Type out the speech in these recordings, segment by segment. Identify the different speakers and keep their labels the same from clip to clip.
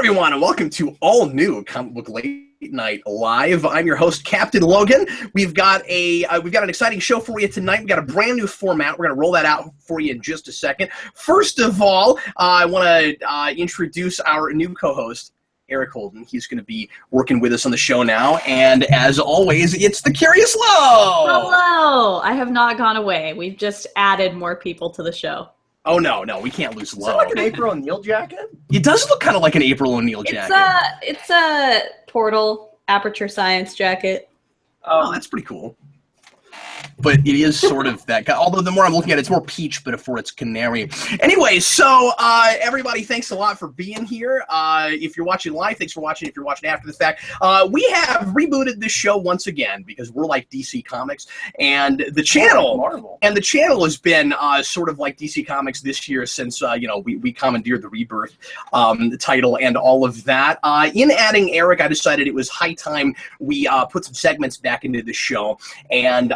Speaker 1: everyone, and welcome to all new Comic Book Late Night Live. I'm your host, Captain Logan. We've got an exciting show for you tonight. We've got a brand new format. We're going to roll that out for you in just a second. First of all, I want to introduce our new co-host, Eric Holden. He's going to be working with us on the show now, and as always, it's the Curious Lo.
Speaker 2: Hello! I have not gone away. We've just added more people to the show.
Speaker 1: Oh, no, we can't lose Lo.
Speaker 3: Is that like an April O'Neil jacket?
Speaker 1: It does look kind of like an April O'Neil jacket.
Speaker 2: It's a Portal Aperture Science jacket.
Speaker 1: Oh, that's pretty cool. But it is sort of that guy. Although the more I'm looking at it, it's more peach, but before it's canary. Anyway, so everybody, thanks a lot for being here. If you're watching live, thanks for watching. If you're watching after the fact, we have rebooted this show once again because we're like DC Comics, and the channel
Speaker 3: Marvel.
Speaker 1: And the channel has been sort of like DC Comics this year since we commandeered the Rebirth title and all of that. In adding Eric, I decided it was high time we put some segments back into the show, and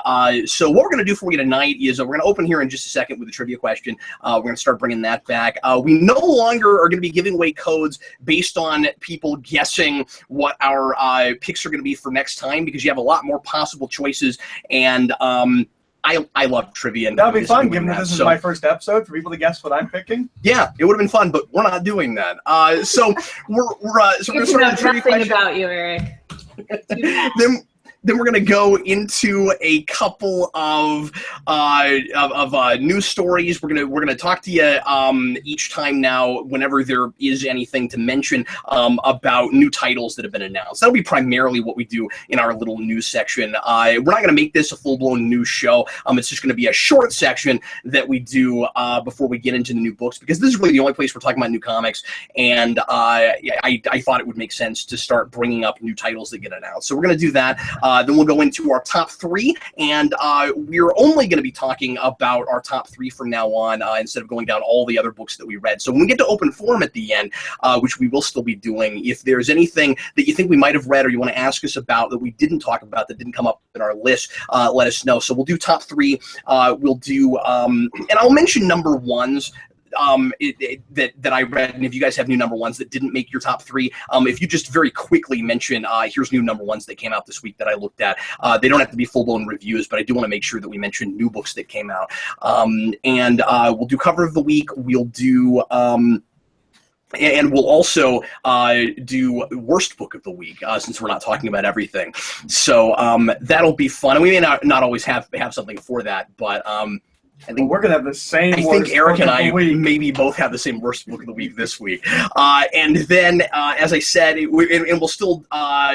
Speaker 1: so what we're going to do for you tonight is we're going to open here in just a second with a trivia question. We're going to start bringing that back. We no longer are going to be giving away codes based on people guessing what our picks are going to be for next time, because you have a lot more possible choices, and I love trivia.
Speaker 3: That would be fun, given that this is my first episode, for people to guess what I'm picking.
Speaker 1: Yeah, it would have been fun, but we're not doing that. So we're going to start the trivia question.
Speaker 2: Nothing about you, Eric.
Speaker 1: Then we're going to go into a couple of news stories. We're going to talk to you each time now, whenever there is anything to mention about new titles that have been announced. That'll be primarily what we do in our little news section. We're not going to make this a full-blown news show. It's just going to be a short section that we do before we get into the new books, because this is really the only place we're talking about new comics, and I thought it would make sense to start bringing up new titles that get announced. So we're going to do that. Then we'll go into our top three, and we're only going to be talking about our top three from now on, instead of going down all the other books that we read. So when we get to open forum at the end, which we will still be doing, if there's anything that you think we might have read or you want to ask us about that we didn't talk about, that didn't come up in our list, let us know. So we'll do top three. We'll do, and I'll mention number ones that I read, and if you guys have new number ones that didn't make your top three, if you just very quickly mention, here's new number ones that came out this week that I looked at. They don't have to be full-blown reviews, but I do want to make sure that we mention new books that came out. And we'll do cover of the week. We'll do... and we'll also do worst book of the week, since we're not talking about everything. So that'll be fun. And we may not always have something for that, but...
Speaker 3: I think we're going to have the same.
Speaker 1: I think Eric and I maybe both have the same worst book of the week this week. And then, as I said, we'll still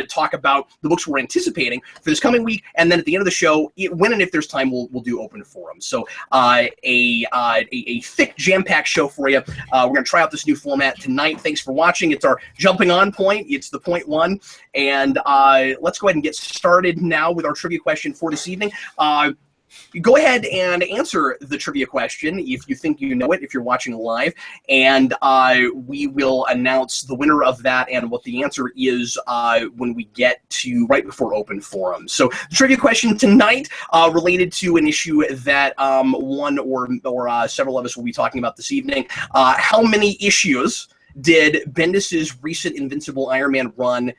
Speaker 1: talk about the books we're anticipating for this coming week. And then at the end of the show, when and if there's time, we'll do open forum. So a thick, jam-packed show for you. We're going to try out this new format tonight. Thanks for watching. It's our jumping on point. It's the point one. And let's go ahead and get started now with our trivia question for this evening. Go ahead and answer the trivia question if you think you know it, if you're watching live, and we will announce the winner of that and what the answer is when we get to right before open forum. So the trivia question tonight related to an issue that one or several of us will be talking about this evening. How many issues did Bendis's recent Invincible Iron Man run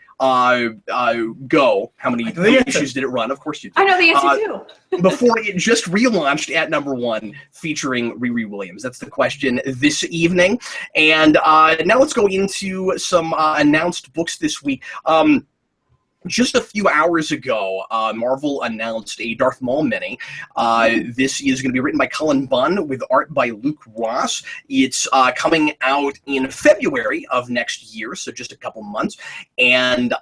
Speaker 1: go? How many issues did it run? Of course you do.
Speaker 2: I know the answer too.
Speaker 1: Before it just relaunched at number one, featuring Riri Williams. That's the question this evening. And now let's go into some announced books this week. Just a few hours ago, Marvel announced a Darth Maul mini. This is going to be written by Cullen Bunn with art by Luke Ross. It's coming out in February of next year, so just a couple months. And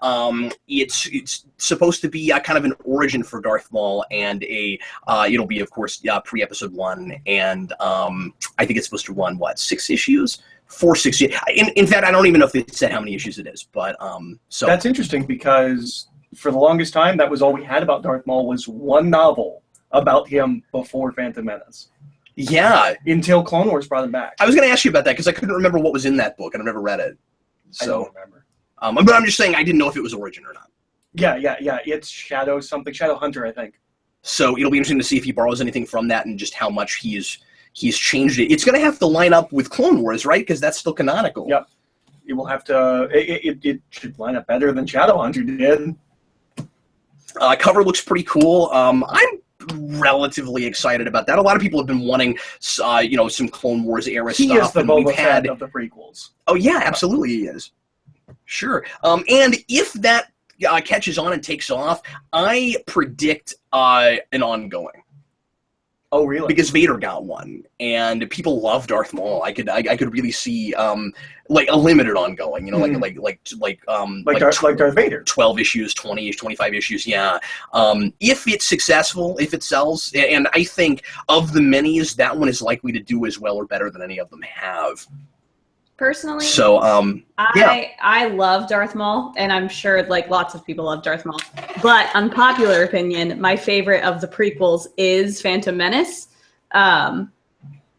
Speaker 1: it's supposed to be kind of an origin for Darth Maul, and it'll be, of course, pre-episode 1. And I think it's supposed to run, 6 issues? 4-6 years. In fact, I don't even know if they said how many issues it is, but so
Speaker 3: that's interesting, because for the longest time, that was all we had about Darth Maul, was one novel about him before Phantom Menace.
Speaker 1: Yeah,
Speaker 3: until Clone Wars brought him back.
Speaker 1: I was going to ask you about that because I couldn't remember what was in that book, and I've never read it. So,
Speaker 3: I don't remember.
Speaker 1: But I'm just saying I didn't know if it was Origin or not.
Speaker 3: Yeah. It's Shadow Hunter, I think.
Speaker 1: So it'll be interesting to see if he borrows anything from that and just how much he's changed it. It's going to have to line up with Clone Wars, right? Because that's still canonical.
Speaker 3: Yep. it will have to. It should line up better than Shadowhunter did.
Speaker 1: Cover looks pretty cool. I'm relatively excited about that. A lot of people have been wanting, some Clone Wars era
Speaker 3: He
Speaker 1: stuff.
Speaker 3: is the
Speaker 1: and
Speaker 3: Boba
Speaker 1: we've had
Speaker 3: Fett of the prequels.
Speaker 1: Oh yeah, absolutely he is. Sure. And if that catches on and takes off, I predict an ongoing.
Speaker 3: Oh really?
Speaker 1: Because Vader got one, and people love Darth Maul. I could really see like a limited ongoing. Like
Speaker 3: Darth Vader.
Speaker 1: 12 issues, 20, 25 issues. Yeah. If it's successful, if it sells, and I think of the minis, that one is likely to do as well or better than any of them have.
Speaker 2: Personally,
Speaker 1: so
Speaker 2: I love Darth Maul, and I'm sure like lots of people love Darth Maul. But unpopular opinion, my favorite of the prequels is Phantom Menace.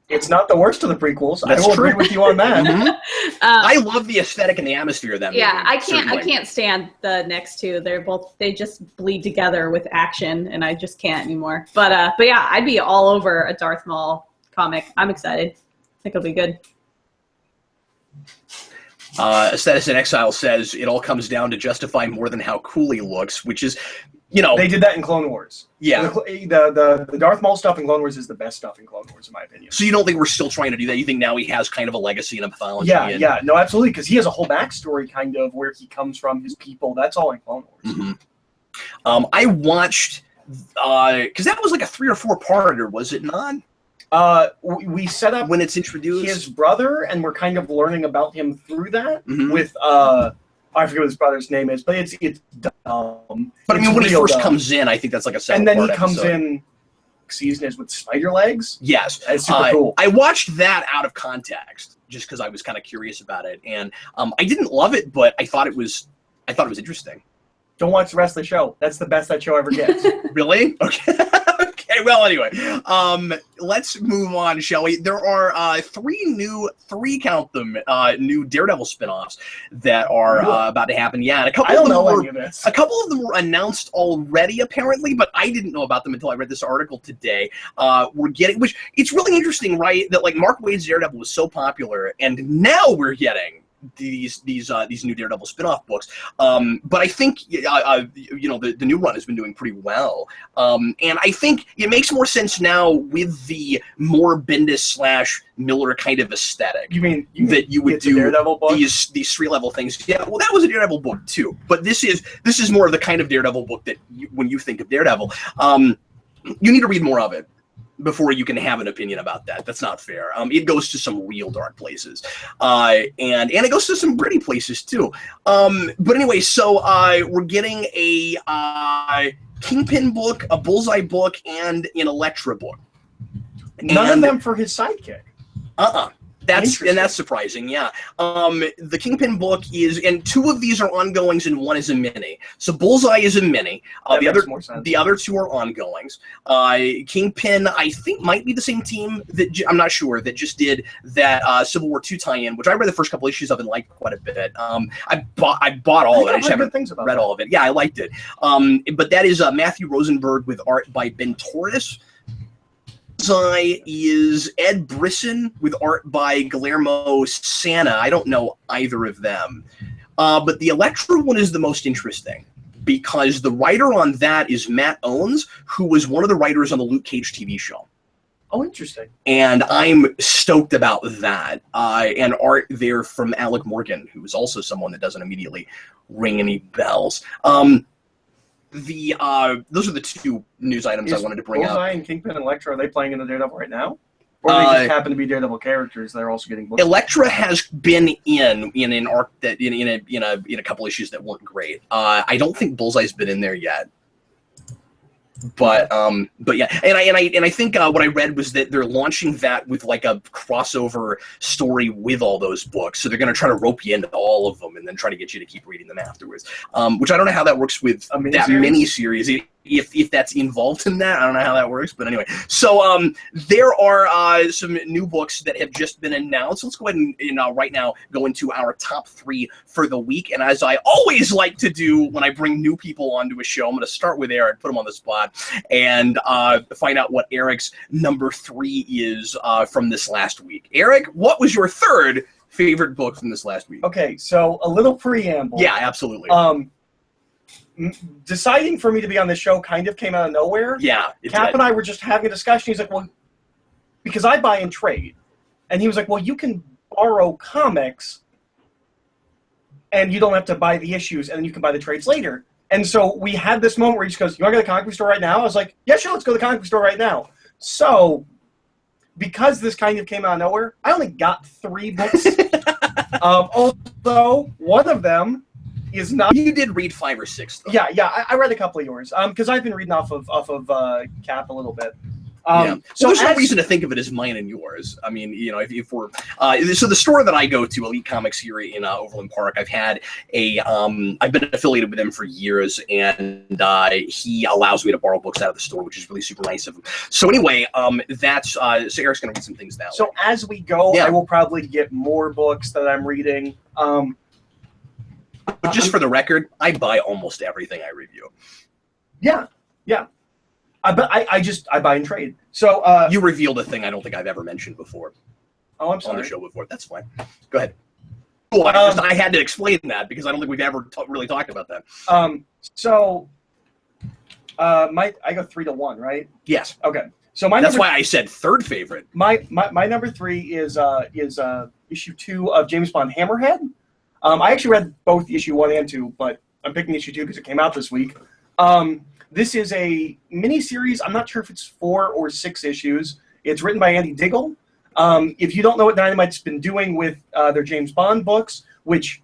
Speaker 3: It's not the worst of the prequels.
Speaker 1: That's
Speaker 3: I will
Speaker 1: true.
Speaker 3: agree with you on that.
Speaker 1: Mm-hmm. I love the aesthetic and the atmosphere of that movie.
Speaker 2: I
Speaker 1: certainly.
Speaker 2: can't stand the next two. They just bleed together with action, and I just can't anymore. But yeah, I'd be all over a Darth Maul comic. I'm excited. I think it'll be good.
Speaker 1: Aesthetis in Exile says it all comes down to justify more than how cool he looks, which is,
Speaker 3: They did that in Clone Wars.
Speaker 1: Yeah.
Speaker 3: The Darth Maul stuff in Clone Wars is the best stuff in Clone Wars, in my opinion.
Speaker 1: So you don't think we're still trying to do that? You think now he has kind of a legacy and a mythology?
Speaker 3: Yeah, no, absolutely, because he has a whole backstory, kind of, where he comes from, his people. That's all in Clone Wars.
Speaker 1: Mm-hmm. I watched, because that was like a 3 or 4 parter, was it not?
Speaker 3: We set up
Speaker 1: when it's introduced
Speaker 3: his brother, and we're kind of learning about him through that.
Speaker 1: Mm-hmm.
Speaker 3: With I forget what his brother's name is, but it's dumb.
Speaker 1: But I mean, when he first comes in, I think that's like a 7-part
Speaker 3: and then he comes
Speaker 1: episode.
Speaker 3: in season is with spider legs.
Speaker 1: Yes,
Speaker 3: that's super cool.
Speaker 1: I watched that out of context just because I was kind of curious about it, and I didn't love it, but I thought it was interesting.
Speaker 3: Don't watch the rest of the show. That's the best that show ever gets.
Speaker 1: Really? Okay. Okay, well, anyway, let's move on, shall we? There are three new Daredevil spinoffs that are about to happen. Yeah, and a couple of them were announced already, apparently, but I didn't know about them until I read this article today. Which it's really interesting, right? That like Mark Waid's Daredevil was so popular, and now we're getting these new Daredevil spin-off books, but I think the new run has been doing pretty well, and I think it makes more sense now with the more Bendis / Miller kind of aesthetic.
Speaker 3: You mean
Speaker 1: you would do
Speaker 3: Daredevil book?
Speaker 1: these 3-level things? Yeah, well, that was a Daredevil book too, but this is more of the kind of Daredevil book that when you think of Daredevil, you need to read more of it before you can have an opinion about that. That's not fair. It goes to some real dark places, and it goes to some gritty places too. But anyway, so we're getting a Kingpin book, a Bullseye book, and an Elektra book.
Speaker 3: None of them for his sidekick.
Speaker 1: That's surprising, yeah. The Kingpin book is, and 2 of these are ongoings and 1 is a mini. So Bullseye is a mini. The other 2 are ongoings. Kingpin, I think, might be the same team I'm not sure, that just did that Civil War II tie-in, which I read the first couple issues of and liked quite a bit. I bought all of it. I just haven't read all of it. Yeah, I liked it. But that is Matthew Rosenberg with art by Ben Torres. Bullseye is Ed Brisson with art by Guillermo Sana. I don't know either of them. But the Elektra one is the most interesting because the writer on that is Matt Owens, who was one of the writers on the Luke Cage TV show.
Speaker 3: Oh, interesting.
Speaker 1: And I'm stoked about that. And art there from Alec Morgan, who is also someone that doesn't immediately ring any bells. Those are the 2 news items I wanted to bring up.
Speaker 3: Bullseye and Kingpin and Elektra, are they playing in the Daredevil right now? Or do they just happen to be Daredevil characters that are also getting books?
Speaker 1: Elektra has been in an arc that in a couple issues that weren't great. I don't think Bullseye's been in there yet. But yeah, and I think what I read was that they're launching that with like a crossover story with all those books. So they're going to try to rope you into all of them and then try to get you to keep reading them afterwards. Which I don't know how that works with that mini-series. If that's involved in that, I don't know how that works, but anyway. So there are some new books that have just been announced. Let's go ahead and right now go into our top 3 for the week. And as I always like to do when I bring new people onto a show, I'm going to start with Eric, put him on the spot, and find out what Eric's number 3 is from this last week. Eric, what was your 3rd favorite book from this last week.
Speaker 3: Okay, so a little preamble.
Speaker 1: Yeah, absolutely.
Speaker 3: Deciding for me to be on this show kind of came out of nowhere.
Speaker 1: Yeah.
Speaker 3: Cap and I were just having a discussion. He's like, well, because I buy and trade. And he was like, well, you can borrow comics and you don't have to buy the issues and then you can buy the trades later. And so we had this moment where he just goes, you want to go to the comic book store right now? I was like, yeah, sure, let's go to the comic book store right now. So, because this kind of came out of nowhere, I only got 3 books. Although, one of them is not...
Speaker 1: You did read 5 or 6, though.
Speaker 3: Yeah, I read a couple of yours. Because I've been reading off of Cap a little bit.
Speaker 1: So there's no reason to think of it as mine and yours. I mean, you know, if we're so the store that I go to, Elite Comics here in Overland Park, I've had I've been affiliated with him for years, and he allows me to borrow books out of the store, which is really super nice of him. So anyway, that's so Eric's gonna read some things now.
Speaker 3: So as we go, I will probably get more books that I'm reading.
Speaker 1: But just for the record, I buy almost everything I review.
Speaker 3: Yeah. I buy and trade. So
Speaker 1: you revealed a thing I don't think I've ever mentioned before.
Speaker 3: Oh, I'm sorry.
Speaker 1: On the show before. That's fine. Go ahead. Well, I had to explain that because I don't think we've ever really talked about that.
Speaker 3: So I go 3-1, right?
Speaker 1: Yes.
Speaker 3: Okay. So
Speaker 1: that's why I said third favorite.
Speaker 3: My number 3 is issue 2 of James Bond Hammerhead. I actually read both issue 1 and 2, but I'm picking issue 2 because it came out this week. This is a mini-series. I'm not sure if it's 4 or 6 issues. It's written by Andy Diggle. If you don't know what Dynamite's been doing with their James Bond books, which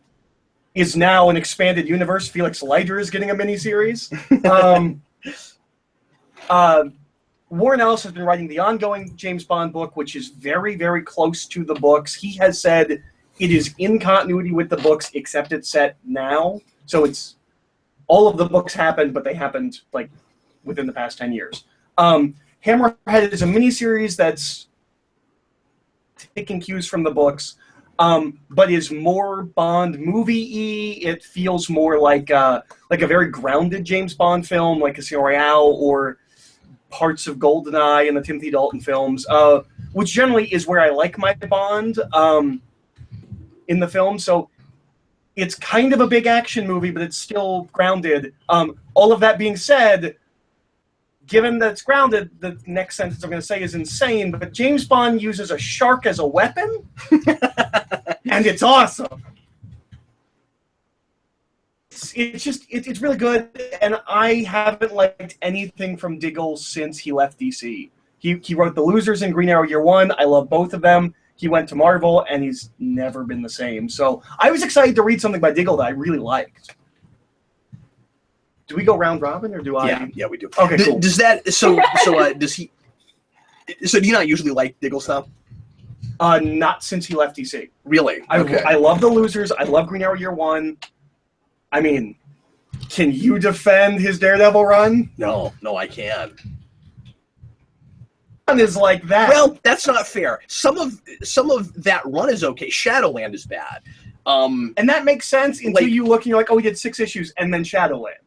Speaker 3: is now an expanded universe, Felix Leiter is getting a mini-series. Warren Ellis has been writing the ongoing James Bond book, which is very, very close to the books. He has said it is in continuity with the books, except it's set now. So it's... all of the books happened, but they happened like within the past 10 years. Hammerhead is a miniseries that's taking cues from the books, but is more Bond movie-y. It feels more like a very grounded James Bond film, like Casino Royale or parts of GoldenEye and the Timothy Dalton films, which generally is where I like my Bond in the film. So it's kind of a big action movie, but it's still grounded. All of that being said, given that it's grounded, the next sentence I'm going to say is insane, but James Bond uses a shark as a weapon, and it's awesome. It's really good, and I haven't liked anything from Diggle since he left DC. He wrote The Losers and Green Arrow Year One. I love both of them. He went to Marvel, and he's never been the same. So I was excited to read something by Diggle that I really liked. Do we go round robin, or do I?
Speaker 1: Yeah, we do.
Speaker 3: Okay, cool.
Speaker 1: Does that does he? So do you not usually like Diggle stuff?
Speaker 3: Not since he left DC.
Speaker 1: Really? Okay.
Speaker 3: I love The Losers. I love Green Arrow Year One. I mean, can you defend his Daredevil run?
Speaker 1: No, I can't.
Speaker 3: Is like that.
Speaker 1: Well, that's not fair. Some of that run is okay. Shadowland is bad.
Speaker 3: And that makes sense until you look and you're like, oh, he did 6 issues and then Shadowland.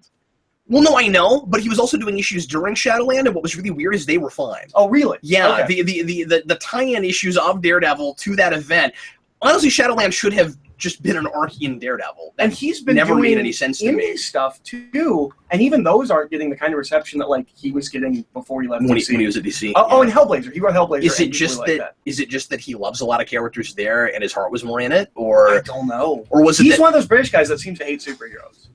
Speaker 1: Well, no, I know, but he was also doing issues during Shadowland, and what was really weird is they were fine.
Speaker 3: Oh, really?
Speaker 1: Yeah,
Speaker 3: okay.
Speaker 1: the tie-in issues of Daredevil to that event. Honestly, Shadowland should have just been an arc in Daredevil.
Speaker 3: And he's been
Speaker 1: never
Speaker 3: doing
Speaker 1: made any sense to me.
Speaker 3: Stuff too, and even those aren't getting the kind of reception that like he was getting before he left DC.
Speaker 1: When he was at DC.
Speaker 3: Oh, and Hellblazer. He wrote Hellblazer.
Speaker 1: Is it just that he loves a lot of characters there and his heart was more in it, or
Speaker 3: I don't know,
Speaker 1: or was it?
Speaker 3: He's one of those British guys that seems to hate superheroes.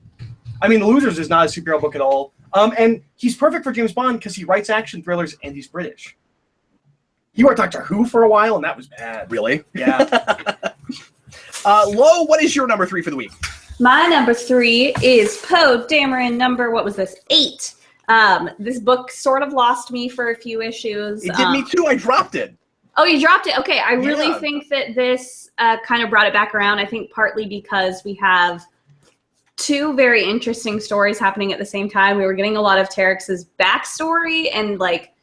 Speaker 3: I mean, The Losers is not a superhero book at all. And he's perfect for James Bond because he writes action thrillers and he's British. He wrote Doctor Who for a while, and that was bad.
Speaker 1: Really?
Speaker 3: Yeah.
Speaker 1: Lo, what is your number 3 for the week?
Speaker 2: My number 3 is Poe Dameron number, what was this, 8. This book sort of lost me for a few issues.
Speaker 1: It did me too. I dropped it.
Speaker 2: Oh, you dropped it? Okay, I really think that this kind of brought it back around. I think partly because we have 2 very interesting stories happening at the same time. We were getting a lot of Terex's backstory and like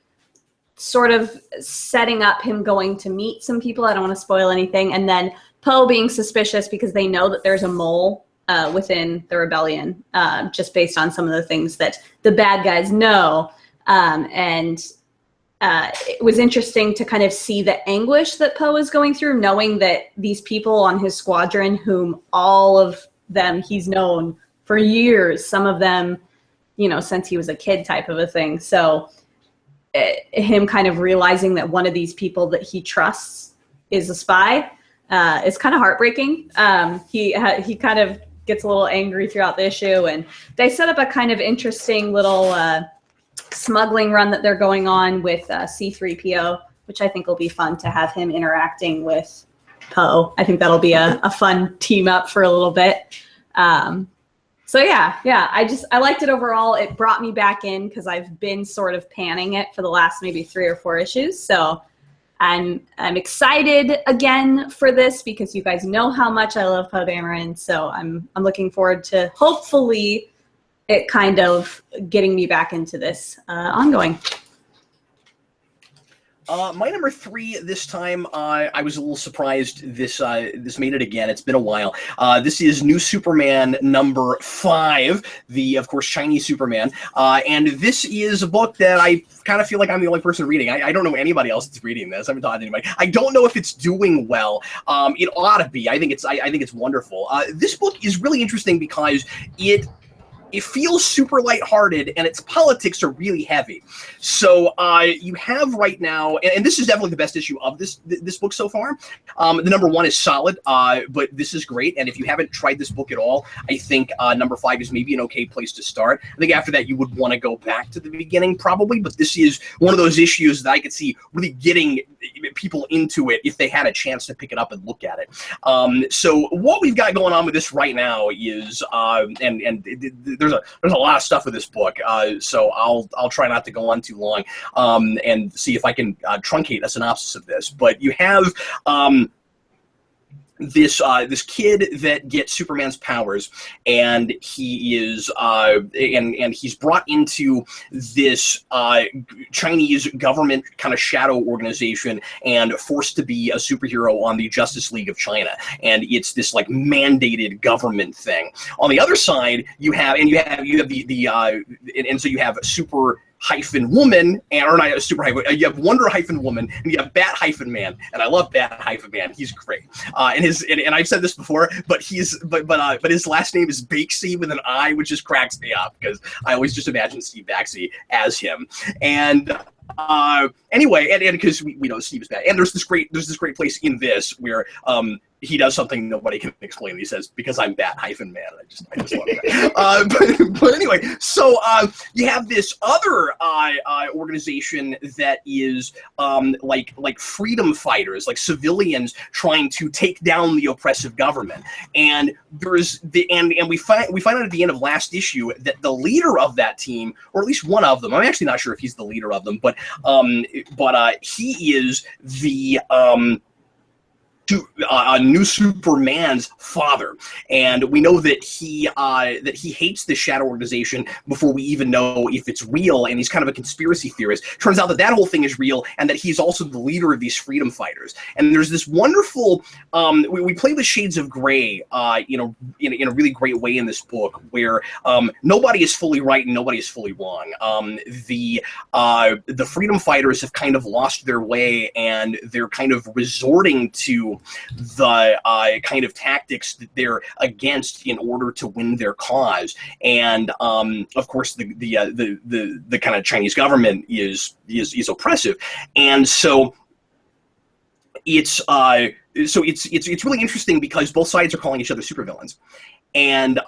Speaker 2: sort of setting up him going to meet some people. I don't want to spoil anything. And then Poe being suspicious because they know that there's a mole within the rebellion, just based on some of the things that the bad guys know. And it was interesting to kind of see the anguish that Poe is going through, knowing that these people on his squadron, whom all of them he's known for years, some of them, you know, since he was a kid type of a thing. So him kind of realizing that one of these people that he trusts is a spy is kind of heartbreaking. He kind of gets a little angry throughout the issue, and they set up a kind of interesting little smuggling run that they're going on with C-3PO, which I think will be fun to have him interacting with Poe. I think that'll be a fun team up for a little bit. So yeah, I liked it overall. It brought me back in because I've been sort of panning it for the last maybe 3 or 4 issues. So I'm excited again for this because you guys know how much I love Poe Dameron. So I'm looking forward to hopefully it kind of getting me back into this ongoing.
Speaker 1: My number 3 this time, I was a little surprised this made it again. It's been a while. This is New Superman number 5, the, of course, Chinese Superman. And this is a book that I kind of feel like I'm the only person reading. I don't know anybody else that's reading this. I haven't talked to anybody. I don't know if it's doing well. It ought to be. I think it's wonderful. This book is really interesting because it feels super lighthearted, and its politics are really heavy. So you have right now, and this is definitely the best issue of this book so far. The number 1 is solid, but this is great. And if you haven't tried this book at all, I think number 5 is maybe an okay place to start. I think after that, you would want to go back to the beginning probably, but this is one of those issues that I could see really getting people into it if they had a chance to pick it up and look at it. So what we've got going on with this right now is, there's a lot of stuff with this book, so I'll try not to go on too long and see if I can truncate a synopsis of this. But you have this kid that gets Superman's powers, and he is and he's brought into this Chinese government kind of shadow organization and forced to be a superhero on the Justice League of China, and it's this like mandated government thing. On the other side, you have so you have super hyphen woman, or not super hyphen, you have Wonder hyphen woman, and you have Bat hyphen man, and I love Bat hyphen man. He's great, and I've said this before, but but his last name is Bakesy with an I, which just cracks me up because I always just imagine Steve Baxey as him. And anyway, and because we know Steve is bad, and there's this great place in this where he does something nobody can explain. He says, "Because I'm Bat hyphen man." I just love that. But anyway, so you have this other organization that is like freedom fighters, like civilians trying to take down the oppressive government. And there's and we find out at the end of last issue that the leader of that team, or at least one of them, I'm actually not sure if he's the leader of them, but he is the New Superman's father, and we know that he hates this shadow organization before we even know if it's real, and he's kind of a conspiracy theorist. Turns out that whole thing is real, and that he's also the leader of these freedom fighters. And there's this wonderful we play with shades of gray in a really great way in this book, where nobody is fully right and nobody is fully wrong. The freedom fighters have kind of lost their way, and they're kind of resorting to the kind of tactics that they're against in order to win their cause. And of course the kind of Chinese government is oppressive, and so it's really interesting because both sides are calling each other supervillains. And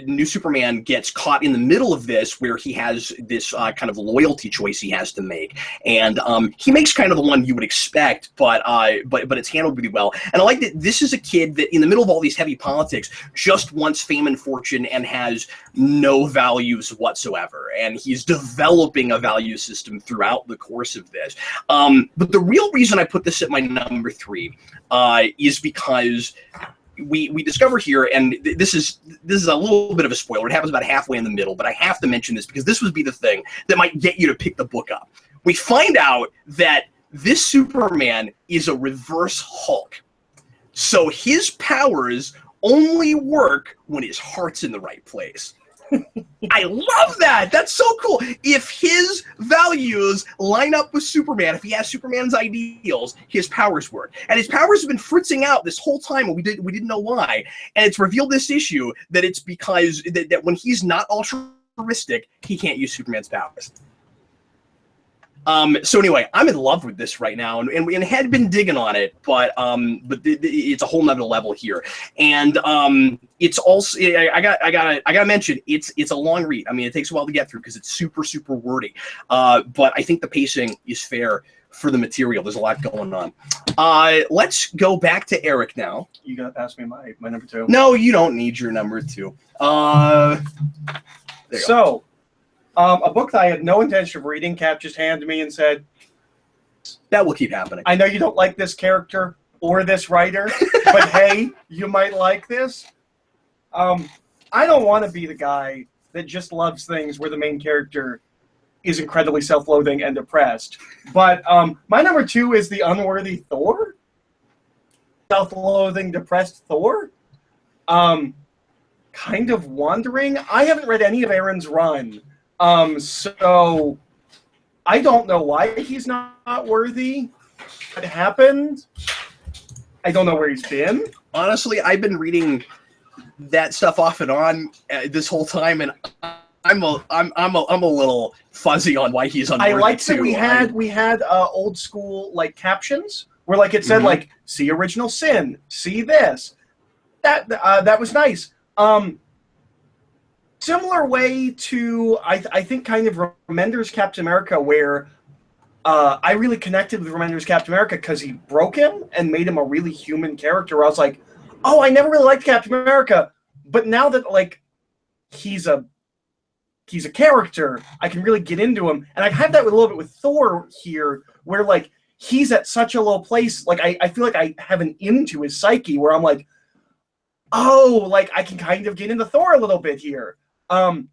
Speaker 1: New Superman gets caught in the middle of this, where he has this kind of loyalty choice he has to make, and he makes kind of the one you would expect, but it's handled really well. And I like that this is a kid that, in the middle of all these heavy politics, just wants fame and fortune and has no values whatsoever. And he's developing a value system throughout the course of this. But the real reason I put this at my number 3 is because we discover here, and this is a little bit of a spoiler. It happens about halfway in the middle, but I have to mention this because this would be the thing that might get you to pick the book up. We find out that this Superman is a reverse Hulk. So his powers only work when his heart's in the right place. I love that. That's so cool. If his values line up with Superman, if he has Superman's ideals, his powers work. And his powers have been fritzing out this whole time, and we didn't know why. And it's revealed this issue that it's because that when he's not altruistic, he can't use Superman's powers. So anyway, I'm in love with this right now, and had been digging on it, but it's a whole nother level here, and it's also I gotta mention it's a long read. I mean, it takes a while to get through because it's super wordy, but I think the pacing is fair for the material. There's a lot going on. Let's go back to Eric now.
Speaker 3: You gotta pass me my number 2.
Speaker 1: No, you don't need your number 2. There you go.
Speaker 3: A book that I had no intention of reading, Cap just handed me and said,
Speaker 1: that will keep happening.
Speaker 3: I know you don't like this character or this writer, but hey, you might like this. I don't want to be the guy that just loves things where the main character is incredibly self-loathing and depressed. But my number 2 is the Unworthy Thor. Self-loathing, depressed Thor. Kind of wandering. I haven't read any of Aaron's run. So I don't know why he's not worthy. What happened? I don't know where he's been.
Speaker 1: Honestly, I've been reading that stuff off and on this whole time, and I'm a little fuzzy on why he's unworthy.
Speaker 3: I liked that we had old school like captions where like it said like see original sin, see this. That was nice. Similar way to, I think, kind of Remender's Captain America, where I really connected with Remender's Captain America because he broke him and made him a really human character. Where I was like, oh, I never really liked Captain America, but now that like he's a character, I can really get into him. And I have that with a little bit with Thor here, where like he's at such a low place. Like I feel like I have an into his psyche where I'm like, oh, like I can kind of get into Thor a little bit here. And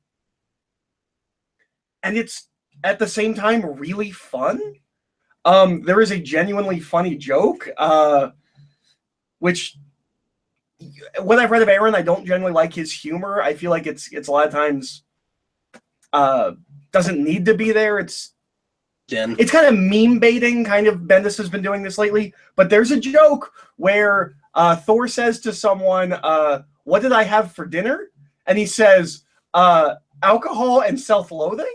Speaker 3: it's at the same time really fun. There is a genuinely funny joke, which when I've read of Aaron, I don't generally like his humor. I feel like it's a lot of times doesn't need to be there. It's kind of meme baiting. Kind of Bendis has been doing this lately. But there's a joke where Thor says to someone, "What did I have for dinner?" And he says, alcohol and self-loathing,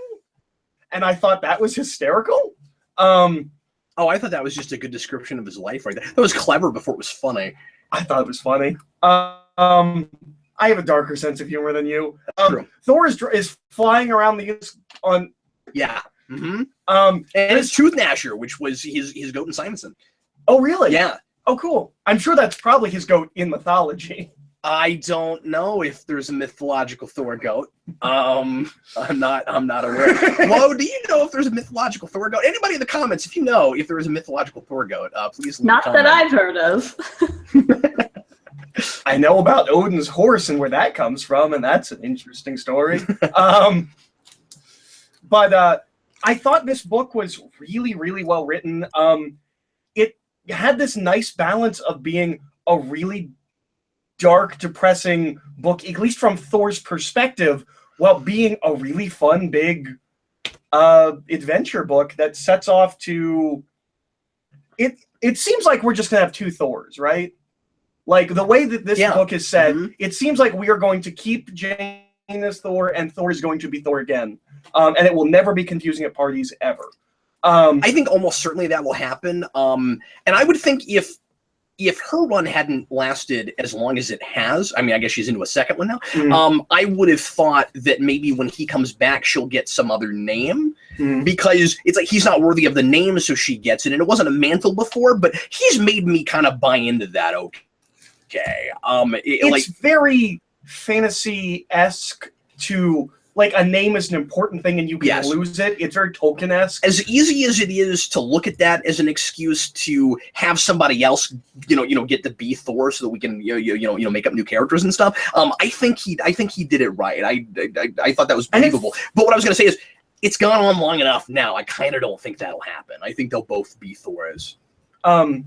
Speaker 3: and I thought that was hysterical.
Speaker 1: Oh, I thought that was just a good description of his life right there. That was clever before it was funny.
Speaker 3: I thought it was funny. I have a darker sense of humor than you.
Speaker 1: True.
Speaker 3: Thor is flying around on.
Speaker 1: Yeah. Mm-hmm. And it's Truth Gnasher, which was his goat in Simonson.
Speaker 3: Oh, really?
Speaker 1: Yeah.
Speaker 3: Oh, cool. I'm sure that's probably his goat in mythology.
Speaker 1: I don't know if there's a mythological Thor goat. I'm not aware. Well, do you know if there's a mythological Thor goat? Anybody in the comments, if you know if there is a mythological Thor goat, please leave
Speaker 2: Not that I've heard of.
Speaker 3: I know about Odin's horse and where that comes from, and that's an interesting story. But I thought this book was really well written. It had this nice balance of being a really dark, depressing book, at least from Thor's perspective, while being a really fun, big adventure book that sets off to... It seems like we're just going to have 2 Thors, right? Like, the way that this book is set, it seems like we are going to keep Jane as Thor, and Thor is going to be Thor again. And it will never be confusing at parties, ever.
Speaker 1: I think almost certainly that will happen. And I would think if her run hadn't lasted as long as it has, I mean, I guess she's into a second one now, I would have thought that maybe when he comes back, she'll get some other name, because it's like he's not worthy of the name, so she gets it. And it wasn't a mantle before, but he's made me kind of buy into that. Okay.
Speaker 3: It's very fantasy-esque to... Like, a name is an important thing and you can lose it. It's very Tolkien-esque.
Speaker 1: As easy as it is to look at that as an excuse to have somebody else, get to be Thor so that we can, make up new characters and stuff. I think he did it right. I thought that was believable. But what I was going to say is, it's gone on long enough now. I kind of don't think that'll happen. I think they'll both be Thors.
Speaker 3: And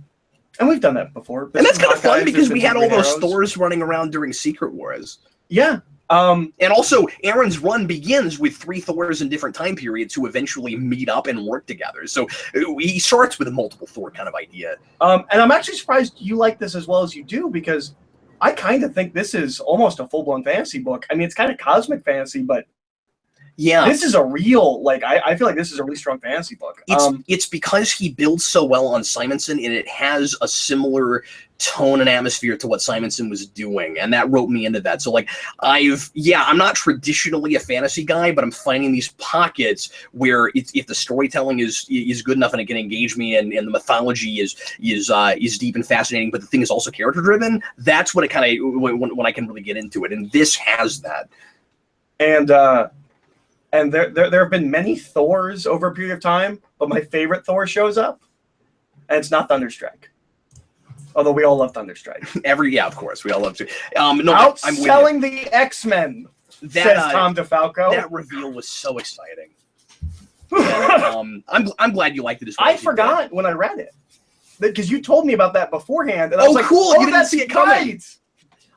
Speaker 3: we've done that before.
Speaker 1: And that's kind of fun because we had all those Thors running around during Secret Wars.
Speaker 3: Yeah.
Speaker 1: And also, Aaron's run begins with 3 Thors in different time periods who eventually meet up and work together. So he starts with a multiple Thor kind of idea.
Speaker 3: And I'm actually surprised you like this as well as you do, because I kind of think this is almost a full-blown fantasy book. I mean, it's kind of cosmic fantasy, but
Speaker 1: yeah,
Speaker 3: this is a real, like, I feel like this is a really strong fantasy book.
Speaker 1: It's because he builds so well on Simonson, and it has a similar tone and atmosphere to what Simonson was doing, and that roped me into that. So, like, I'm not traditionally a fantasy guy, but I'm finding these pockets where if the storytelling is good enough and it can engage me, and the mythology is deep and fascinating, but the thing is also character driven. That's when it kind of when I can really get into it, and this has that.
Speaker 3: And there have been many Thors over a period of time, but my favorite Thor shows up, and it's not Thunderstrike. Although we all love Thunderstrike.
Speaker 1: Of course, we all love to.
Speaker 3: Outselling the X-Men, says Tom DeFalco.
Speaker 1: That reveal was so exciting. I'm glad you liked it as well.
Speaker 3: I forgot when I read it, because you told me about that beforehand, and I was like,
Speaker 1: cool! You didn't see it coming.
Speaker 3: Right.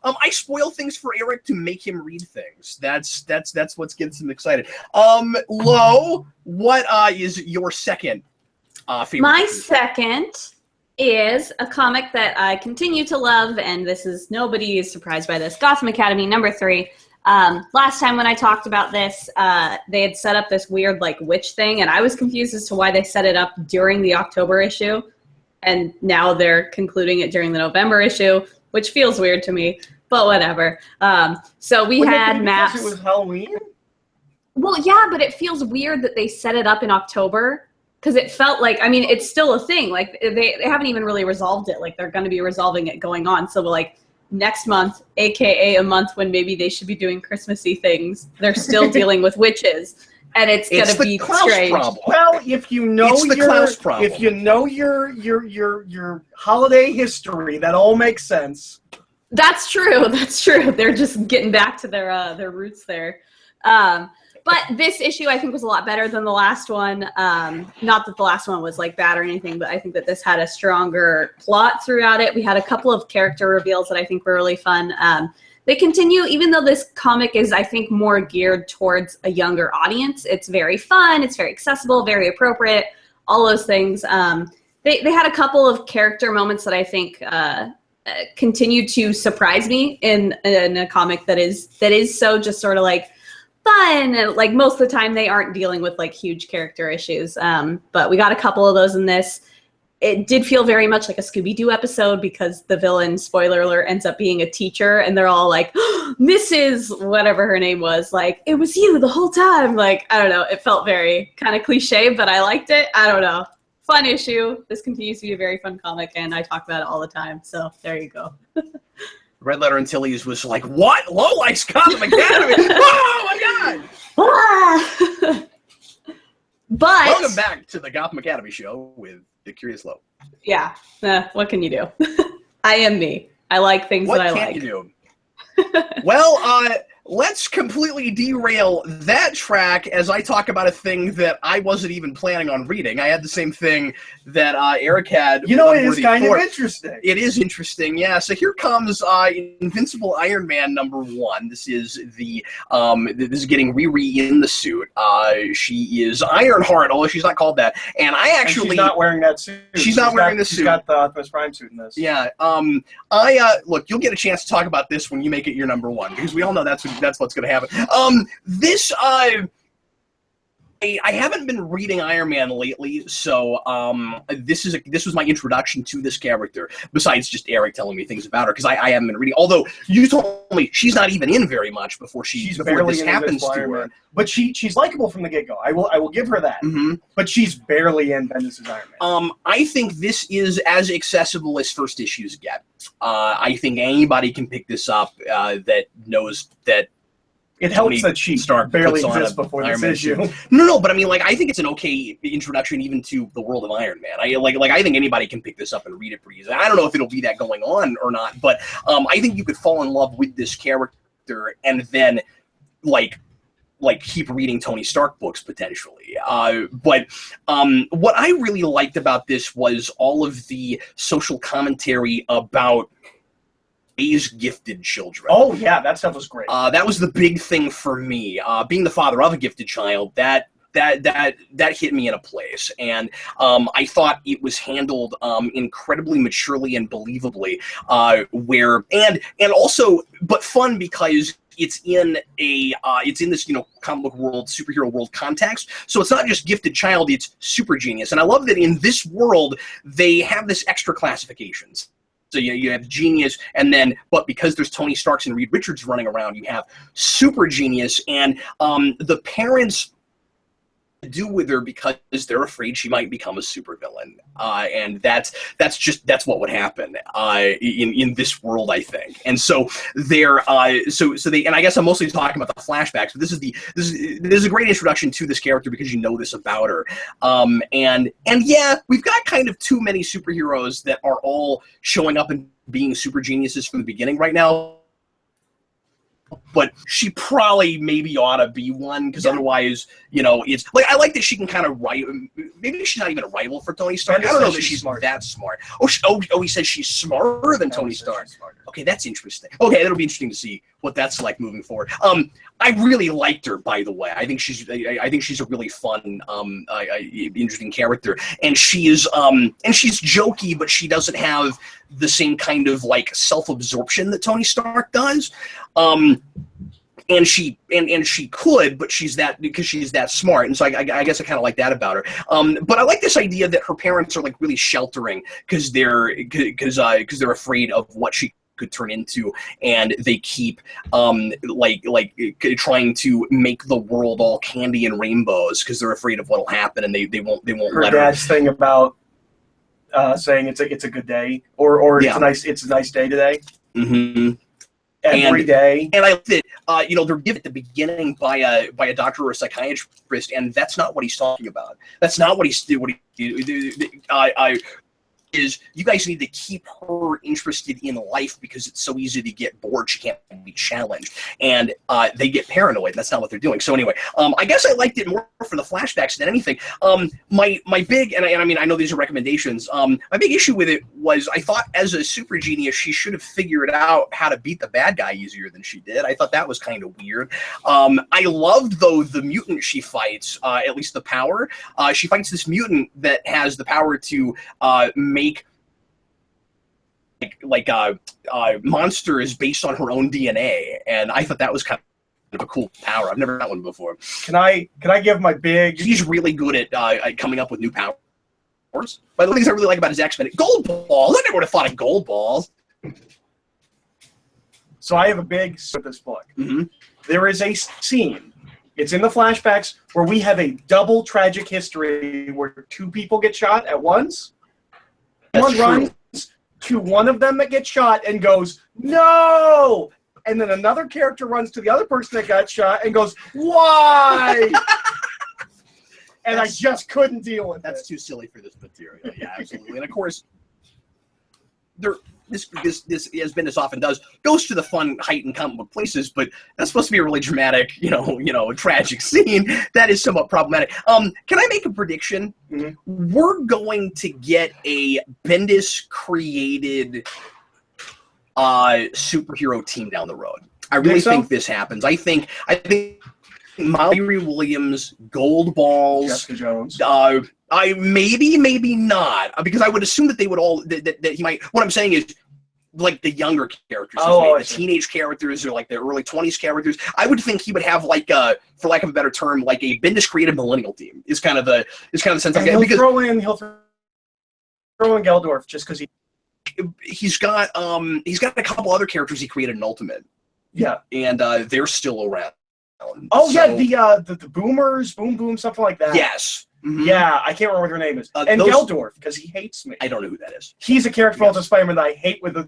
Speaker 1: I spoil things for Eric to make him read things. That's what gets him excited. Lo, what is your second favorite?
Speaker 2: My second is a comic that I continue to love, and nobody is surprised by this. Gotham Academy #3. Last time when I talked about this, they had set up this weird like witch thing, and I was confused as to why they set it up during the October issue, and now they're concluding it during the November issue, which feels weird to me, but whatever. So we had maps.
Speaker 3: It was Halloween?
Speaker 2: Well, yeah, but it feels weird that they set it up in October, because it felt like, I mean, it's still a thing. Like, they haven't even really resolved it. Like, they're going to be resolving it going on. So, like, next month, a.k.a. a month when maybe they should be doing Christmassy things, they're still dealing with witches. And it's going to be strange.
Speaker 1: Problem.
Speaker 3: Well, if you know your holiday history, that all makes sense.
Speaker 2: That's true. That's true. They're just getting back to their roots there. But this issue, I think, was a lot better than the last one. Not that the last one was like bad or anything, but I think that this had a stronger plot throughout it. We had a couple of character reveals that I think were really fun. They continue, even though this comic is, I think, more geared towards a younger audience. It's very fun. It's very accessible, very appropriate, all those things. They had a couple of character moments that I think continue to surprise me in a comic that is so just sort of like fun. Like, most of the time they aren't dealing with like huge character issues. But we got a couple of those in this. It did feel very much like a Scooby-Doo episode, because the villain, spoiler alert, ends up being a teacher, and they're all like, oh, Mrs. whatever her name was, like, it was you the whole time. Like, I don't know. It felt very kind of cliche, but I liked it. I don't know. Fun issue. This continues to be a very fun comic, and I talk about it all the time. So there you go.
Speaker 1: Red Letter Antilles was like, what? Low likes Gotham Academy? Oh, my God!
Speaker 2: But
Speaker 1: welcome back to the Gotham Academy show with the Curious Low.
Speaker 2: Yeah. What can you do? I am me. I like things that I like.
Speaker 1: What can't you do? Well, let's completely derail that track as I talk about a thing that I wasn't even planning on reading. I had the same thing that Eric had.
Speaker 3: You know, it is kind of interesting.
Speaker 1: It is interesting, yeah. So here comes Invincible Iron Man #1. This is this is getting Riri in the suit. She is Ironheart, although she's not called that. And she's
Speaker 3: not wearing that suit.
Speaker 1: She's not wearing the suit.
Speaker 3: She's got the Optimus Prime suit in this.
Speaker 1: Yeah. Look, you'll get a chance to talk about this when you make it your #1, because we all know that's what's going to happen. I haven't been reading Iron Man lately, so this was my introduction to this character, besides just Eric telling me things about her, because I haven't been reading. Although you told me she's not even in very much before this happens to her.
Speaker 3: But she's likable from the get-go. I will give her that.
Speaker 1: Mm-hmm.
Speaker 3: But she's barely in Bendis' Iron Man.
Speaker 1: I think this is as accessible as first issues get. I think anybody can pick this up that knows that.
Speaker 3: It helps that she barely exists before this issue.
Speaker 1: No, but I mean, like, I think it's an okay introduction even to the world of Iron Man. I think anybody can pick this up and read it pretty easily. I don't know if it'll be that going on or not, but I think you could fall in love with this character and then, like keep reading Tony Stark books potentially. But what I really liked about this was all of the social commentary about raise gifted children.
Speaker 3: Oh yeah, that stuff was great.
Speaker 1: That was the big thing for me. Being the father of a gifted child, that hit me in a place, and I thought it was handled incredibly maturely and believably. And also, but fun because it's in this comic book world, superhero world context. So it's not just gifted child; it's super genius. And I love that in this world they have this extra classifications. So you have genius, and then, but because there's Tony Starks and Reed Richards running around, you have super genius, and the parents do with her because they're afraid she might become a supervillain, and that's what would happen in this world, I think. And so they're and I guess I'm mostly talking about the flashbacks, but this is a great introduction to this character because you know this about her. And yeah, we've got kind of too many superheroes that are all showing up and being super geniuses from the beginning right now. But she probably maybe ought to be one, because otherwise, it's like, I like that she can kind of write. Maybe she's not even a rival for Tony Stark. I don't know that she's that smart. Oh, he says she's smarter than Tony Stark. Okay, that's interesting. Okay, that'll be interesting to see what that's like moving forward. I really liked her, by the way. I think she's a really fun, interesting character, and she's jokey, but she doesn't have the same kind of like self-absorption that Tony Stark does. And she could, but she's that smart, and so I guess I kind of like that about her. But I like this idea that her parents are like really sheltering because they're afraid of what she could turn into, and they keep trying to make the world all candy and rainbows because they're afraid of what'll happen, and they won't
Speaker 3: her
Speaker 1: let her.
Speaker 3: Dad's thing about saying it's a good day, or
Speaker 1: yeah.
Speaker 3: it's a nice day today.
Speaker 1: Mm-hmm.
Speaker 3: Every day. And
Speaker 1: I like that, they're given at the beginning by a doctor or a psychiatrist, and that's not what he's talking about. That's not what he's is you guys need to keep her interested in life because it's so easy to get bored. She can't be challenged, and they get paranoid. That's not what they're doing. So anyway, I guess I liked it more for the flashbacks than anything. My big, and I mean, I know these are recommendations. My big issue with it was I thought as a super genius, she should have figured out how to beat the bad guy easier than she did. I thought that was kind of weird. I loved, though, the mutant she fights, at least the power. She fights this mutant that has the power to make monsters based on her own DNA, and I thought that was kind of a cool power. I've never had one before.
Speaker 3: Can I give my big?
Speaker 1: He's really good at coming up with new powers. But the things I really like about his X-Men, gold balls. I never would have thought of gold balls.
Speaker 3: So I have a big with this book.
Speaker 1: Mm-hmm.
Speaker 3: There is a scene. It's in the flashbacks where we have a double tragic history where two people get shot at once. One runs to one of them that gets shot and goes, "No!" And then another character runs to the other person that got shot and goes, "Why?" And I just couldn't deal with it.
Speaker 1: That's too silly for this material. Yeah, absolutely. And of course, this as Bendis often does, goes to the fun heightened comic book places, but that's supposed to be a really dramatic, tragic scene. That is somewhat problematic. Can I make a prediction?
Speaker 3: Mm-hmm.
Speaker 1: We're going to get a Bendis created superhero team down the road. I really think this happens. I think Molly Williams, Gold Balls,
Speaker 3: Jessica Jones.
Speaker 1: I maybe not, because I would assume that they would all that he might. What I'm saying is, like the younger characters, the teenage characters, or like the early 20s characters. I would think he would have like for lack of a better term, like a Bendis creative millennial team. Is kind of the sense I'm getting.
Speaker 3: He'll throw in Geldorf just because
Speaker 1: he's got a couple other characters he created in Ultimate.
Speaker 3: Yeah,
Speaker 1: and they're still around.
Speaker 3: Oh so, yeah, the Boomers, Boom, something like that.
Speaker 1: Yes. Mm-hmm.
Speaker 3: Yeah, I can't remember what her name is. And Geldorf, because he hates me.
Speaker 1: I don't know who that is.
Speaker 3: He's a character from Ultimate Spider-Man that I hate with a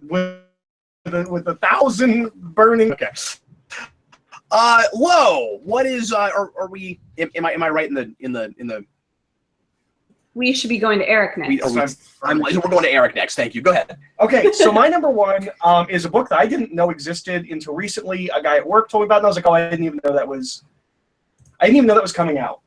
Speaker 3: thousand burning.
Speaker 1: Okay. Lo, what is? Are we? Am I right in the?
Speaker 2: We should be going to Eric next.
Speaker 1: We're going to Eric next. Thank you. Go ahead.
Speaker 3: Okay, so my number one is a book that I didn't know existed until recently. A guy at work told me about it, and I was like, "Oh, I didn't even know that was coming out."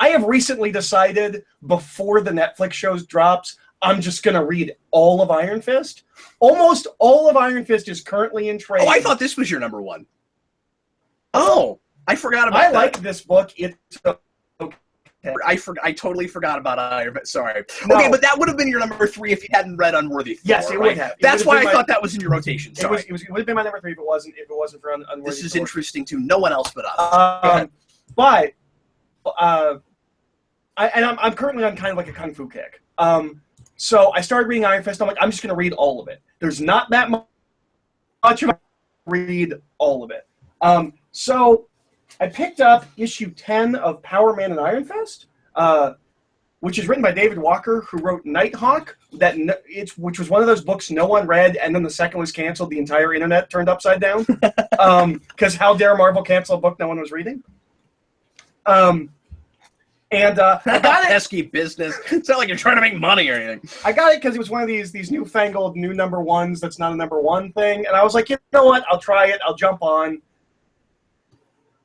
Speaker 3: I have recently decided, before the Netflix shows drops, I'm just going to read all of Iron Fist. Almost all of Iron Fist is currently in trade.
Speaker 1: Oh, I thought this was your number one. Oh, I forgot about that.
Speaker 3: I like this book. It's okay.
Speaker 1: I totally forgot about Iron Fist. Sorry.
Speaker 3: No.
Speaker 1: Okay, but that would have been your number 3 if you hadn't read Unworthy Thor,
Speaker 3: Yes, it
Speaker 1: right?
Speaker 3: would have.
Speaker 1: That's why I thought that was in your rotation. Sorry.
Speaker 3: It would have been my number 3 if it wasn't for Unworthy.
Speaker 1: This is interesting to no one else but us.
Speaker 3: But I'm currently on kind of like a kung fu kick. So I started reading Iron Fist. I'm like, I'm just going to read all of it. There's not that much of it. Read all of it. So I picked up issue 10 of Power Man and Iron Fist, which is written by David Walker, who wrote Nighthawk, which was one of those books no one read, and then the second was canceled. The entire internet turned upside down. Because how dare Marvel cancel a book no one was reading? And I got it.
Speaker 1: Pesky business. It's not like you're trying to make money or anything.
Speaker 3: I got it because it was one of these newfangled new number ones that's not a number one thing. And I was like, you know what? I'll try it. I'll jump on.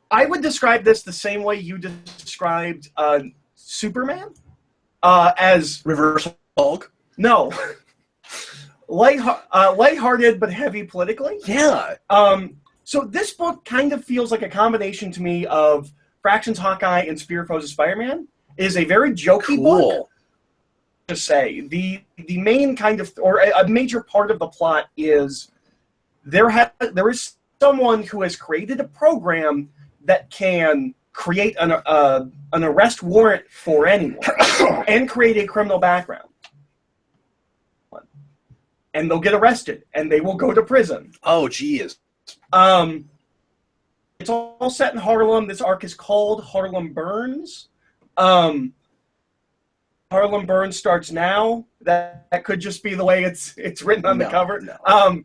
Speaker 3: I would describe this the same way you described Superman as...
Speaker 1: Reverse Hulk?
Speaker 3: No. Lighthearted but heavy politically.
Speaker 1: Yeah.
Speaker 3: So this book kind of feels like a combination to me of Fraction's Hawkeye and Spear Foes of Spider-Man. It is a very jokey book. To say the main kind of, or a major part of the plot is there is someone who has created a program that can create an arrest warrant for anyone and create a criminal background. And they'll get arrested, and they will go to prison.
Speaker 1: Oh, geez.
Speaker 3: It's all set in Harlem. This arc is called Harlem Burns. Harlem Burns starts now. That could just be the way it's written on the cover.
Speaker 1: No.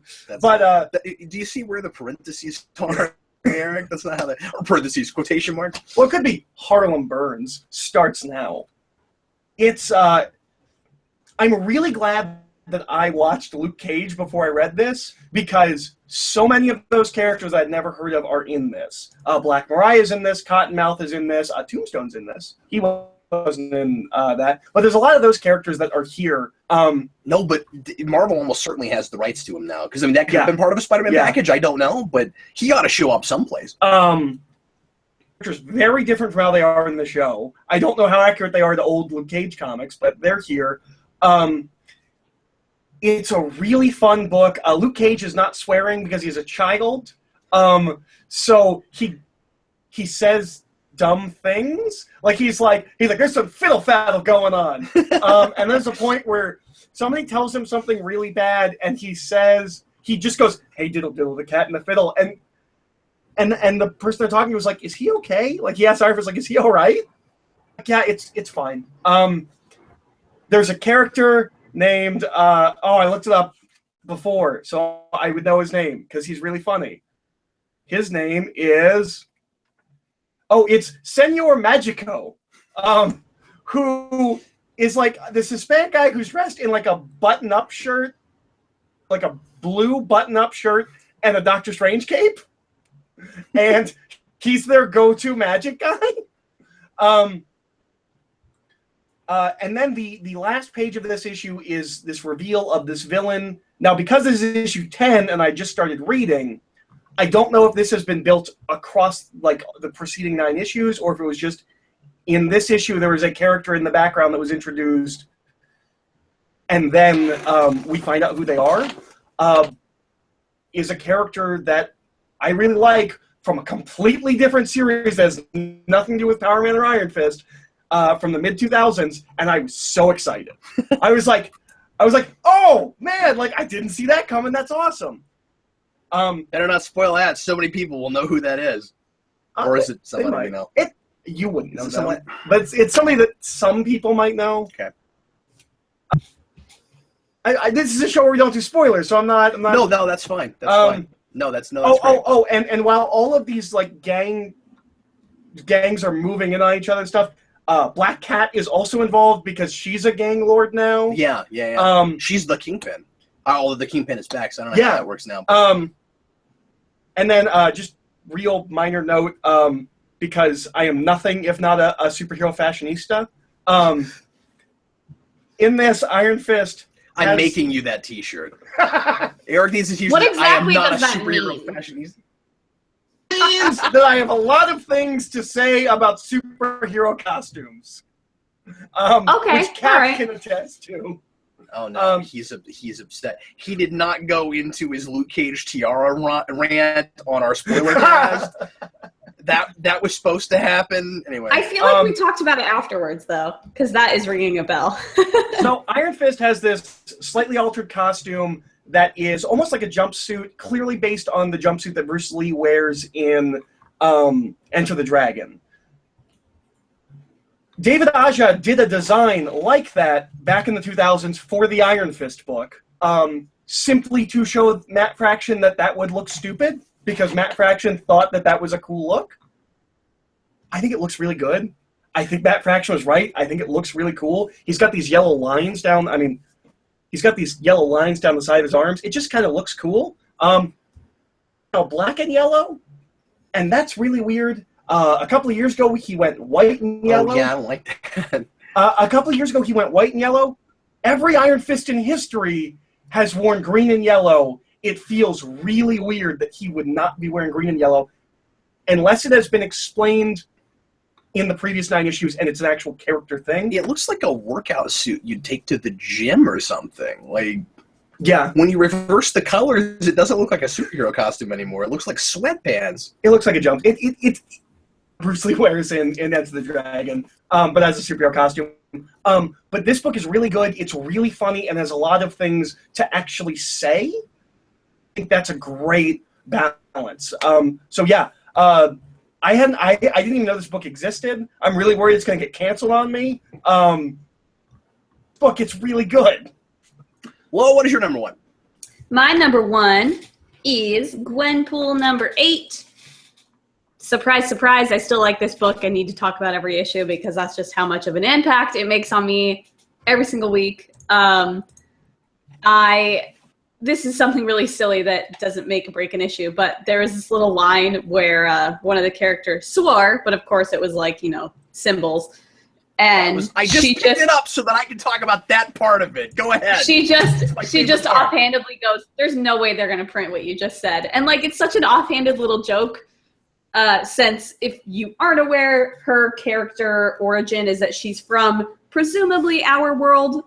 Speaker 1: Do you see where the parentheses are, Eric? That's not how that... Or parentheses, quotation marks?
Speaker 3: Well, it could be Harlem Burns starts now. It's... I'm really glad that I watched Luke Cage before I read this, because so many of those characters I'd never heard of are in this. Black Mariah's in this, Cottonmouth is in this, Tombstone's in this. He wasn't in that. But there's a lot of those characters that are here.
Speaker 1: No, but Marvel almost certainly has the rights to him now, because I mean, that could have been part of a Spider-Man package, I don't know, but he ought to show up someplace.
Speaker 3: Characters very different from how they are in the show. I don't know how accurate they are to old Luke Cage comics, but they're here. It's a really fun book. Luke Cage is not swearing because he's a child. So he says dumb things. He's like, there's some fiddle faddle going on. And there's a point where somebody tells him something really bad, and he just goes, "Hey, diddle diddle, the cat and the fiddle." And the person they're talking to was like, "Is he okay?" He asked Iris, "Is he all right?" Yeah, it's fine. There's a character named, I looked it up before, so I would know his name, because he's really funny. His name is... it's Senor Magico, who is this Hispanic guy who's dressed in a button-up shirt, a blue button-up shirt, and a Doctor Strange cape. And he's their go-to magic guy. And then the last page of this issue is this reveal of this villain. Now, because this is issue 10 and I just started reading, I don't know if this has been built across the preceding 9 issues, or if it was just in this issue there was a character in the background that was introduced, and then we find out who they are. Is a character that I really like from a completely different series that has nothing to do with Power Man or Iron Fist. From the mid-2000s, and I was so excited. I was like, oh, man, I didn't see that coming. That's awesome.
Speaker 1: Better not spoil that. So many people will know who that is. Or is it someone you know?
Speaker 3: You wouldn't know someone. But it's somebody that some people might know.
Speaker 1: Okay.
Speaker 3: This is a show where we don't do spoilers, so I'm not...
Speaker 1: No, that's fine. That's fine. No, that's great.
Speaker 3: And while all of these, gangs are moving in on each other and stuff, Black Cat is also involved because she's a gang lord now.
Speaker 1: Yeah. She's the Kingpin. Although the Kingpin is back, so I don't know how that works now. And then just real minor note, because I am nothing if not a superhero fashionista.
Speaker 3: in this, Iron Fist.
Speaker 1: I'm making you that T-shirt. Eric needs a T-shirt.
Speaker 2: What exactly
Speaker 1: I am not
Speaker 2: does
Speaker 1: a
Speaker 2: that
Speaker 1: superhero
Speaker 2: mean?
Speaker 1: fashionista.
Speaker 3: Means that I have a lot of things to say about superhero costumes.
Speaker 2: Okay,
Speaker 3: which Cap
Speaker 2: all right.
Speaker 3: can attest to.
Speaker 1: Oh no, he's upset. He did not go into his Luke Cage tiara rant on our spoiler cast. That was supposed to happen anyway.
Speaker 2: I feel like we talked about it afterwards, though, because that is ringing a bell.
Speaker 3: So Iron Fist has this slightly altered costume that is almost like a jumpsuit, clearly based on the jumpsuit that Bruce Lee wears in Enter the Dragon. David Aja did a design like that back in the 2000s for the Iron Fist book, simply to show Matt Fraction that would look stupid, because Matt Fraction thought that was a cool look. I think it looks really good. I think Matt Fraction was right. I think it looks really cool. He's got these yellow lines down. He's got these yellow lines down the side of his arms. It just kind of looks cool. Black and yellow, and that's really weird. A couple of years ago, he went white and yellow.
Speaker 1: Oh, yeah, I don't like that.
Speaker 3: A couple of years ago, he went white and yellow. Every Iron Fist in history has worn green and yellow. It feels really weird that he would not be wearing green and yellow, unless it has been explained in the previous 9 issues and it's an actual character thing.
Speaker 1: It looks like a workout suit you'd take to the gym or something. Like,
Speaker 3: yeah,
Speaker 1: when you reverse the colors, it doesn't look like a superhero costume anymore. It looks like sweatpants.
Speaker 3: It looks like a jump. It's Bruce Lee wears in Enter the Dragon, but as a superhero costume. But this book is really good. It's really funny and has a lot of things to actually say. I think that's a great balance. So yeah, I didn't even know this book existed. I'm really worried it's going to get canceled on me. Book, it's really good.
Speaker 1: Well, what is your number one?
Speaker 2: My number one is Gwenpool number 8. Surprise, surprise, I still like this book. I need to talk about every issue because that's just how much of an impact it makes on me every single week. This is something really silly that doesn't make or break an issue, but there was this little line where one of the characters swore, but of course it was like, symbols. And
Speaker 1: I just picked it up so that I can talk about that part of it. Go ahead.
Speaker 2: She just offhandedly goes, "There's no way they're going to print what you just said." And like, it's such an offhanded little joke. Since if you aren't aware, her character origin is that she's from presumably our world,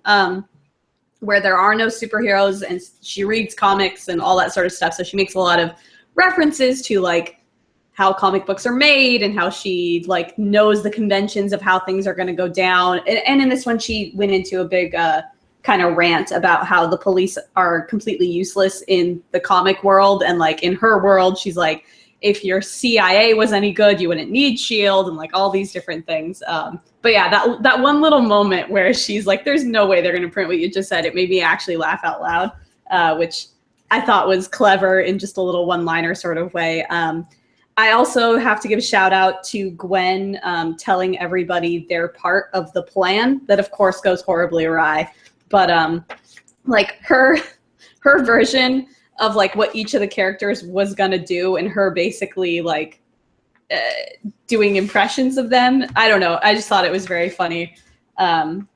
Speaker 2: where there are no superheroes, and she reads comics and all that sort of stuff. So she makes a lot of references to like how comic books are made and how she like knows the conventions of how things are going to go down. And in this one, she went into a big kind of rant about how the police are completely useless in the comic world. And like in her world, she's like, if your CIA was any good, you wouldn't need S.H.I.E.L.D. and like all these different things. But yeah, that one little moment where she's like, there's no way they're going to print what you just said. It made me actually laugh out loud, which I thought was clever in just a little one-liner sort of way. I also have to give a shout out to Gwen telling everybody their part of the plan that of course goes horribly awry. But like her version of like what each of the characters was gonna do and her basically like doing impressions of them. I don't know. I just thought it was very funny. And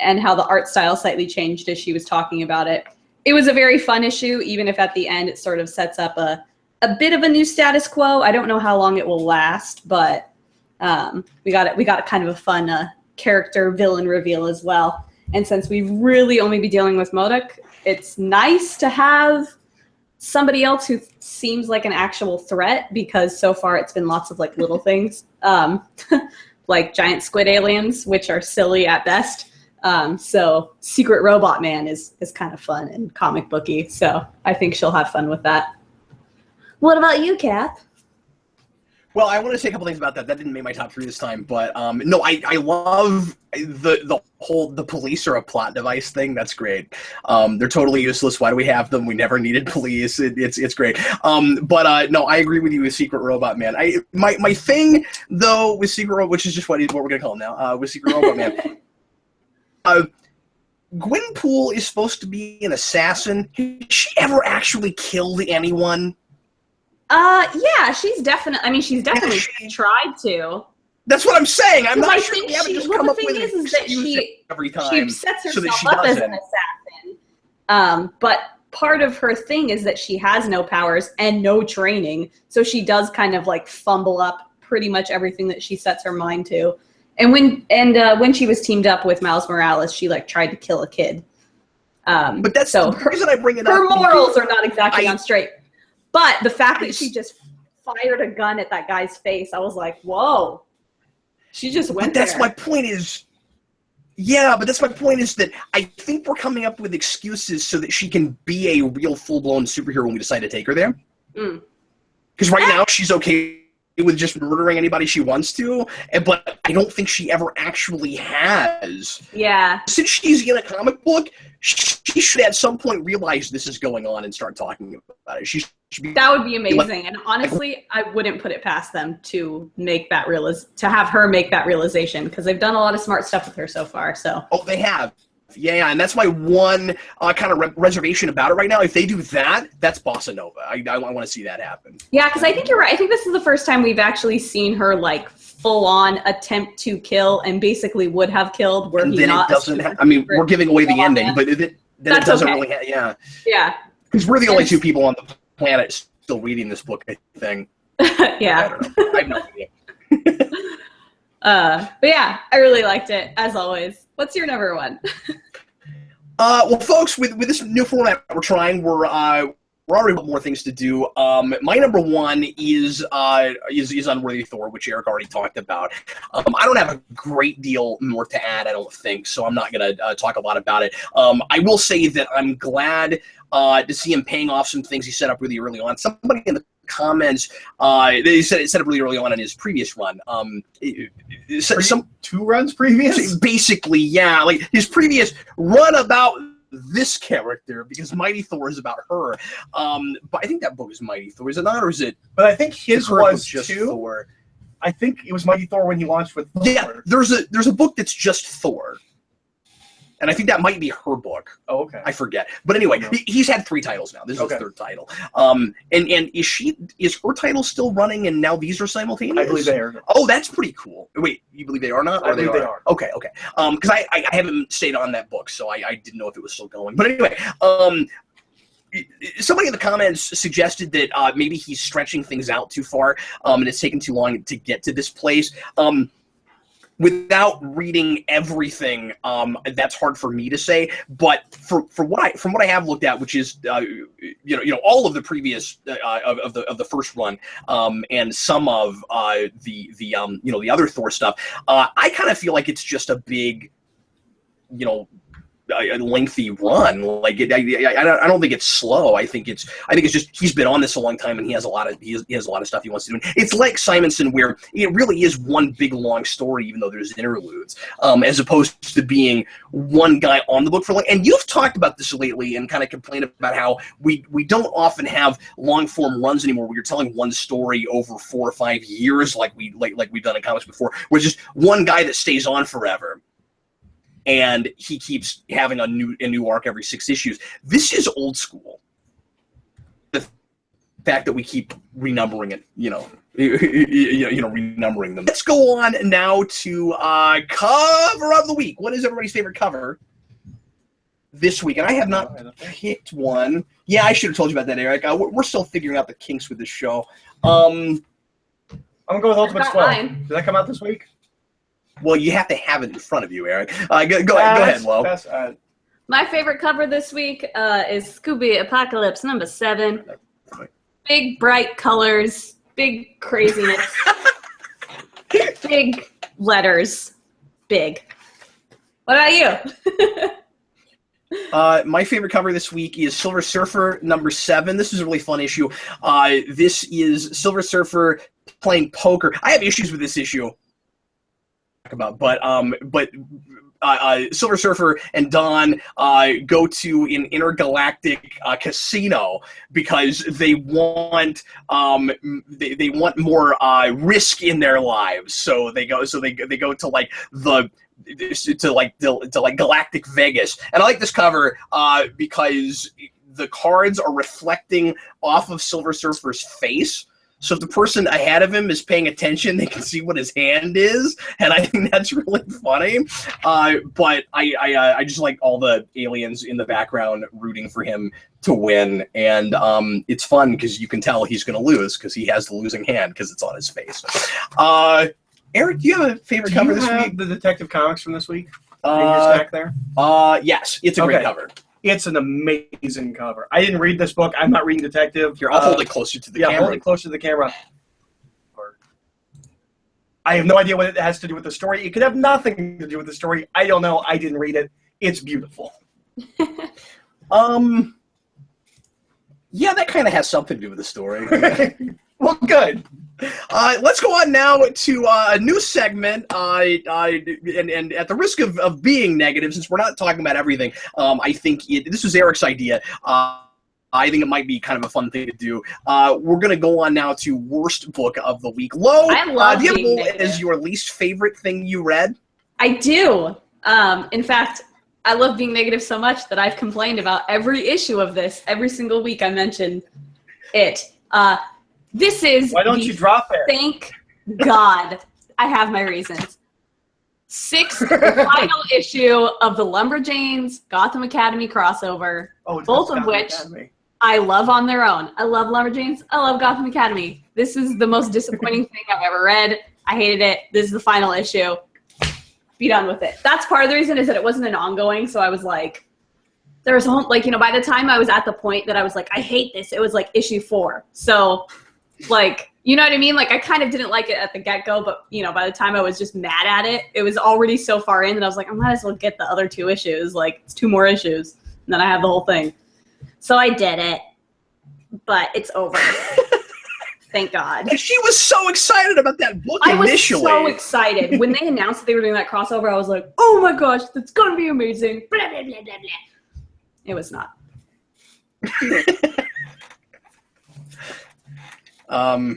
Speaker 2: how the art style slightly changed as she was talking about it. It was a very fun issue, even if at the end it sort of sets up a bit of a new status quo. I don't know how long it will last, but we got kind of a fun character villain reveal as well. And since we really only be dealing with MODOK, it's nice to have somebody else who seems like an actual threat, because so far it's been lots of like little things, like giant squid aliens, which are silly at best. So Secret Robot Man is kind of fun and comic booky. So I think she'll have fun with that. What about you, Cap?
Speaker 1: Well, I want to say a couple things about that. That didn't make my top 3 this time, but no, I love the whole the police are a plot device thing. That's great. They're totally useless. Why do we have them? We never needed police. It's great. But no, I agree with you with Secret Robot Man. My thing though with Secret Robot, which is just what we're gonna call him now, with Secret Robot Man. Gwenpool is supposed to be an assassin. Did she ever actually killed anyone?
Speaker 2: Yeah, she's definitely tried to.
Speaker 1: That's what I'm saying. I'm not sure
Speaker 2: we
Speaker 1: haven't just come up with
Speaker 2: is that
Speaker 1: every time
Speaker 2: she sets herself
Speaker 1: so that she
Speaker 2: up as
Speaker 1: doesn't.
Speaker 2: an assassin. But part of her thing is that she has no powers and no training, so she does kind of like fumble up pretty much everything that she sets her mind to. And when she was teamed up with Miles Morales, she like tried to kill a kid.
Speaker 1: But that's
Speaker 2: so
Speaker 1: the reason I bring it up.
Speaker 2: Her morals are not exactly on straight. But the fact that she just fired a gun at that guy's face, I was like, whoa. She just went there. But
Speaker 1: that's my point is, but that's my point is that I think we're coming up with excuses so that she can be a real full-blown superhero when we decide to take her there. Because right now she's okay with just murdering anybody she wants to, but I don't think she ever actually has.
Speaker 2: Yeah.
Speaker 1: Since she's in a comic book, she should at some point realize this is going on and start talking about it.
Speaker 2: That would be amazing, and honestly, I wouldn't put it past them to make that to have her make that realization, because they've done a lot of smart stuff with her so far. So. Oh,
Speaker 1: they have. Yeah, and that's my one kind of reservation about it right now. If they do that, that's Bossa Nova. I want to see that happen.
Speaker 2: Yeah, because I think you're right. I think this is the first time we've actually seen her like full-on attempt to kill and basically would have killed. Where he's not.
Speaker 1: It doesn't. I mean, we're giving away the ending, but then it doesn't really. Yeah. Because we're the only two people on the planet still reading this book, I think.
Speaker 2: Yeah.
Speaker 1: I don't know. I have no idea.
Speaker 2: But yeah, I really liked it, as always. What's your number one?
Speaker 1: Well, folks, with this new format we're trying, we're already got more things to do. My number one is Unworthy Thor, which Eric already talked about. I don't have a great deal more to add, I don't think, so I'm not going to talk a lot about it. I will say that I'm glad to see him paying off some things he set up really early on. Somebody in the comments, they said it set up really early on in his previous run. Some
Speaker 3: 2 runs previous?
Speaker 1: Basically, yeah. Like, his previous run about this character, because Mighty Thor is about her. But I think that book is Mighty Thor, is it not? Or is it?
Speaker 3: But I think his was
Speaker 1: just
Speaker 3: too.
Speaker 1: Thor.
Speaker 3: I think it was Mighty Thor when he launched with Thor.
Speaker 1: Yeah, there's a book that's just Thor. And I think that might be her book.
Speaker 3: Oh, okay.
Speaker 1: I forget. But anyway, he's had 3 titles now. This is his 3rd title. And is her title still running and now these are simultaneous?
Speaker 3: I believe they are.
Speaker 1: Oh, that's pretty cool. Wait, you believe they are not?
Speaker 3: I believe they are.
Speaker 1: Okay. Because I haven't stayed on that book, so I didn't know if it was still going. But anyway, somebody in the comments suggested that maybe he's stretching things out too far, and it's taken too long to get to this place. Without reading everything, that's hard for me to say. But from what I have looked at, which is all of the previous of the first run, and some of the other Thor stuff, I kind of feel like it's just a big, a lengthy run. Like I don't think it's slow. I think it's just he's been on this a long time and he has a lot of stuff he wants to do. It's like Simonson, where it really is one big long story, even though there's interludes, as opposed to being one guy on the book for long. And you've talked about this lately and kind of complained about how we don't often have long form runs anymore, where you're telling one story over 4 or 5 years, like we've done in comics before, where it's just one guy that stays on forever. And he keeps having a new arc every 6 issues. This is old school. The fact that we keep renumbering it, renumbering them. Let's go on now to cover of the week. What is everybody's favorite cover this week? And I have not picked one. Yeah, I should have told you about that, Eric. We're still figuring out the kinks with this show. I'm
Speaker 3: gonna go with Ultimate 12. Did that come out this week?
Speaker 1: Well, you have to have it in front of you, Eric. Go ahead, Lo.
Speaker 2: My favorite cover this week is Scooby Apocalypse number 7. Big, bright colors, big craziness, big letters, big. What about
Speaker 1: you? My favorite cover this week is Silver Surfer number 7. This is a really fun issue. This is Silver Surfer playing poker. I have issues with this issue. But Silver Surfer and Dawn go to an intergalactic casino because they want they want more risk in their lives. So they go to like Galactic Vegas. And I like this cover because the cards are reflecting off of Silver Surfer's face. So if the person ahead of him is paying attention, they can see what his hand is, and I think that's really funny. But I just like all the aliens in the background rooting for him to win, and it's fun because you can tell he's going to lose because he has the losing hand because it's on his face. Eric, do you have a favorite cover this week?
Speaker 3: The Detective Comics from this week in your stack there?
Speaker 1: Yes, it's a great cover.
Speaker 3: It's an amazing cover. I didn't read this book. I'm not reading Detective.
Speaker 1: Here, I'll hold it closer to the camera.
Speaker 3: Yeah, hold it closer to the camera. I have no idea what it has to do with the story. It could have nothing to do with the story. I don't know. I didn't read it. It's beautiful.
Speaker 1: Yeah, that kind of has something to do with the story.
Speaker 3: Well, good.
Speaker 1: Let's go on now to a new segment, and at the risk of being negative, since we're not talking about everything, I think this was Eric's idea. I think it might be kind of a fun thing to do. We're going to go on now to worst book of the week. Lo,
Speaker 2: I love
Speaker 1: do you have
Speaker 2: being
Speaker 1: Lo
Speaker 2: negative.
Speaker 1: as your least favorite thing you read?
Speaker 2: I do. In fact, I love being negative so much that I've complained about every issue of this. Every single week I mention it. This is
Speaker 3: Why don't you drop it?
Speaker 2: Thank God. I have my reasons. 6th final issue of the Lumberjanes Gotham Academy crossover, both of which I love on their own. I love Lumberjanes. I love Gotham Academy. This is the most disappointing thing I've ever read. I hated it. This is the final issue. Be done with it. That's part of the reason, is that it wasn't an ongoing, so I was like, there was by the time I was at the point that I was like, I hate this, it was like issue 4. So, you know what I mean? I kind of didn't like it at the get-go, but, by the time I was just mad at it, it was already so far in that I was like, I might as well get the other 2 issues. It's 2 more issues, and then I have the whole thing. So I did it, but it's over. Thank God.
Speaker 1: And she was so excited about that book initially.
Speaker 2: I was so excited. When they announced that they were doing that crossover, I was like, oh my gosh, that's going to be amazing. Blah, blah, blah, blah, blah. It was not.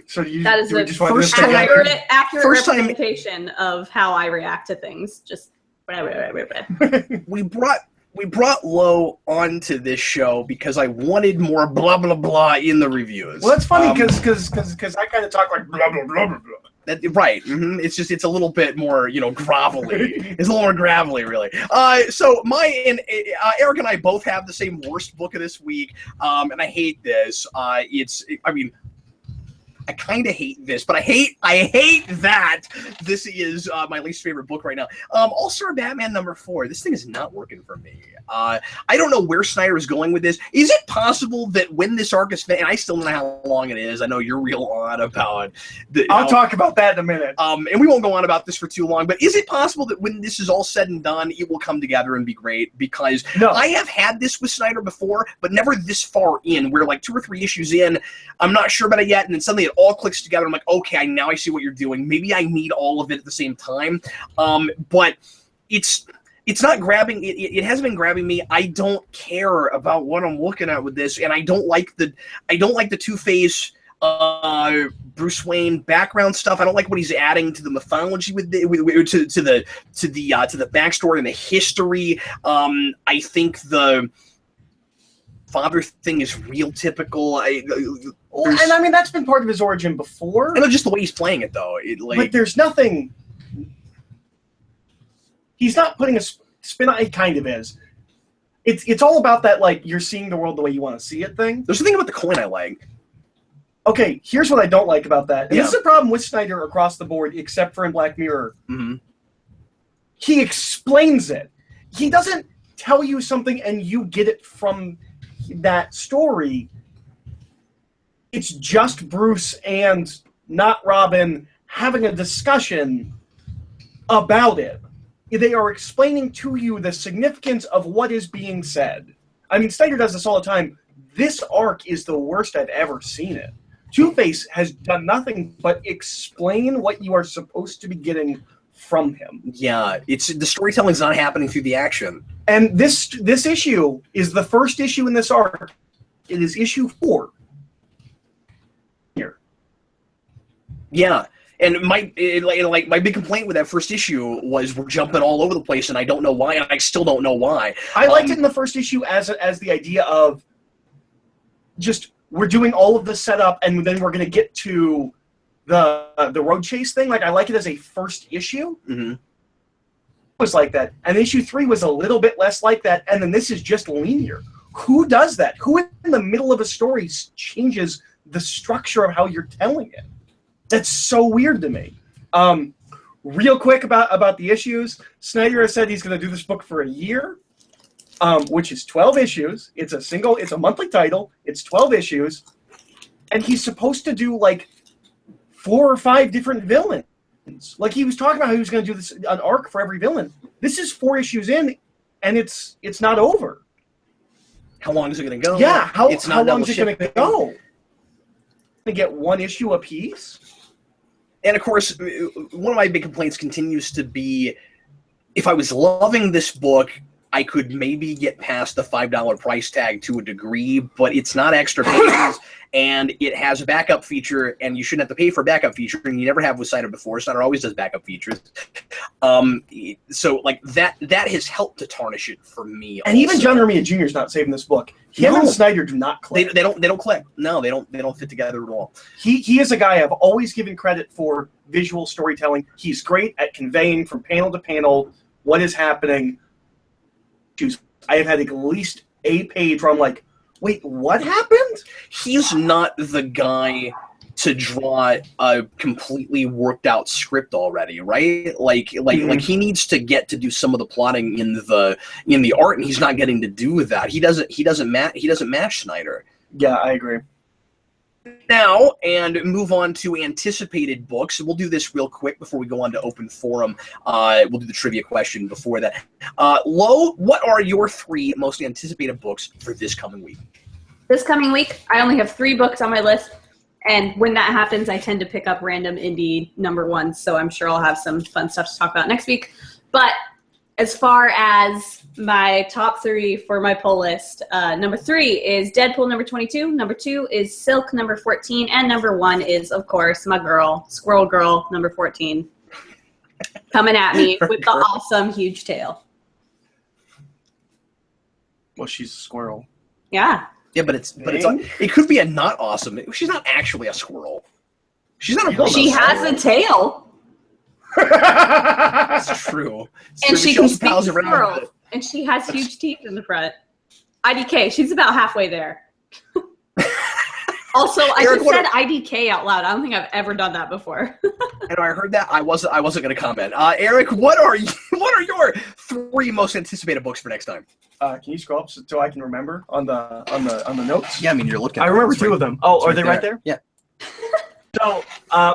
Speaker 3: So
Speaker 2: that is the
Speaker 3: first
Speaker 2: accurate
Speaker 1: first
Speaker 2: representation of how I react to things. Just blah, blah, blah, blah, blah.
Speaker 1: We brought Lo onto this show because I wanted more blah blah blah in the reviews.
Speaker 3: Well, that's funny because I kind of talk like blah blah blah blah blah.
Speaker 1: Right. Mm-hmm. It's a little bit more grovelly. It's a little more gravelly, really. So Eric and I both have the same worst book of this week, and I hate this. I kind of hate this, but I hate that this is my least favorite book right now. All-Star Batman #4. This thing is not working for me. I don't know where Snyder is going with this. Is it possible that when this arc is finished, and I still don't know how long it is. I know you're real on about
Speaker 3: I'll talk about that in a minute.
Speaker 1: And we won't go on about this for too long, but is it possible that when this is all said and done, it will come together and be great? Because I have had this with Snyder before, but never this far in, where 2 or 3 issues in, I'm not sure about it yet, and then suddenly it all clicks together. I'm like, okay, now I see what you're doing. Maybe I need all of it at the same time. But it's not grabbing. It hasn't been grabbing me. I don't care about what I'm looking at with this, and I don't like the Two-Face Bruce Wayne background stuff. I don't like what he's adding to the mythology to the backstory and the history. I think the father thing is real typical.
Speaker 3: And that's been part of his origin before.
Speaker 1: I know, just the way he's playing it, though.
Speaker 3: But there's nothing. He's not putting a spin on it. It kind of is. It's all about that, you're seeing the world the way you want to see it thing.
Speaker 1: There's something about the coin I like.
Speaker 3: Okay, here's what I don't like about that. And this is a problem with Snyder across the board, except for in Black Mirror. Mm-hmm. He explains it. He doesn't tell you something and you get it from that story. It's just Bruce and not Robin having a discussion about it. They are explaining to you the significance of what is being said. Snyder does this all the time. This arc is the worst I've ever seen it. Two-Face has done nothing but explain what you are supposed to be getting from him.
Speaker 1: Yeah, the storytelling's not happening through the action.
Speaker 3: And this issue is the first issue in this arc. It is issue 4. Here.
Speaker 1: Yeah. And my big complaint with that first issue was we're jumping all over the place, and I don't know why, and I still don't know why.
Speaker 3: I liked it in the first issue as the idea of just we're doing all of the setup, and then we're going to get to the road chase thing. Like, I like it as a first issue.
Speaker 1: Mm-hmm.
Speaker 3: It was like that. And issue 3 was a little bit less like that, and then this is just linear. Who does that? Who in the middle of a story changes the structure of how you're telling it? That's so weird to me. Real quick about the issues, Snyder has said he's going to do this book for a year, which is 12 issues. It's a monthly title. It's 12 issues, and he's supposed to do like 4 or 5 different villains. Like, he was talking about how he was going to do this an arc for every villain. This is 4 issues in, and it's not over.
Speaker 1: How long is it going to go?
Speaker 3: Yeah, how long is it going to go? Going to get 1 issue apiece.
Speaker 1: And of course, one of my big complaints continues to be, if I was loving this book, I could maybe get past the $5 price tag to a degree, but it's not extra pages, and it has a backup feature, and you shouldn't have to pay for a backup feature, and you never have with Cider before. Cider always does backup features. So, like, that has helped to tarnish it for me.
Speaker 3: And also, even John Romita Jr. is not saving this book. Him and Snyder do not click.
Speaker 1: They don't click. No, they don't fit together at all.
Speaker 3: He is a guy I've always given credit for visual storytelling. He's great at conveying from panel to panel what is happening. I have had at least a page where I'm like, wait, what happened?
Speaker 1: He's not the guy to draw a completely worked out script already, right? Like he needs to get to do some of the plotting in the art, and he's not getting to do that. He doesn't match Snyder.
Speaker 3: Yeah, I agree.
Speaker 1: Now, and move on to anticipated books. We'll do this real quick before we go on to open forum. We'll do the trivia question before that. Lo, what are your 3 most anticipated books for this coming week?
Speaker 2: This coming week, I only have 3 books on my list, and when that happens, I tend to pick up random indie number 1s, so I'm sure I'll have some fun stuff to talk about next week. But as far as my top 3 for my pull list, number 3 is Deadpool number 22, number 2 is Silk number 14, and number 1 is, of course, my girl, Squirrel Girl number 14, coming at me with the awesome huge tail.
Speaker 3: Well, she's a squirrel.
Speaker 2: Yeah.
Speaker 1: Yeah, but it could be a not awesome. She's not actually a squirrel. She's not a girl.
Speaker 2: She has a tail.
Speaker 1: That's true.
Speaker 2: And she can speak squirrel. And she has huge teeth in the front. IDK, she's about halfway there. Also, I just said IDK out loud. I don't think I've ever done that before.
Speaker 1: And I heard that. I wasn't going to comment. Eric, what are your 3 most anticipated books for next time?
Speaker 3: Can you scroll up so I can remember on the notes?
Speaker 1: Yeah, I mean, you're looking.
Speaker 3: I remember 2 of them. Oh, are they right there?
Speaker 1: Yeah.
Speaker 3: So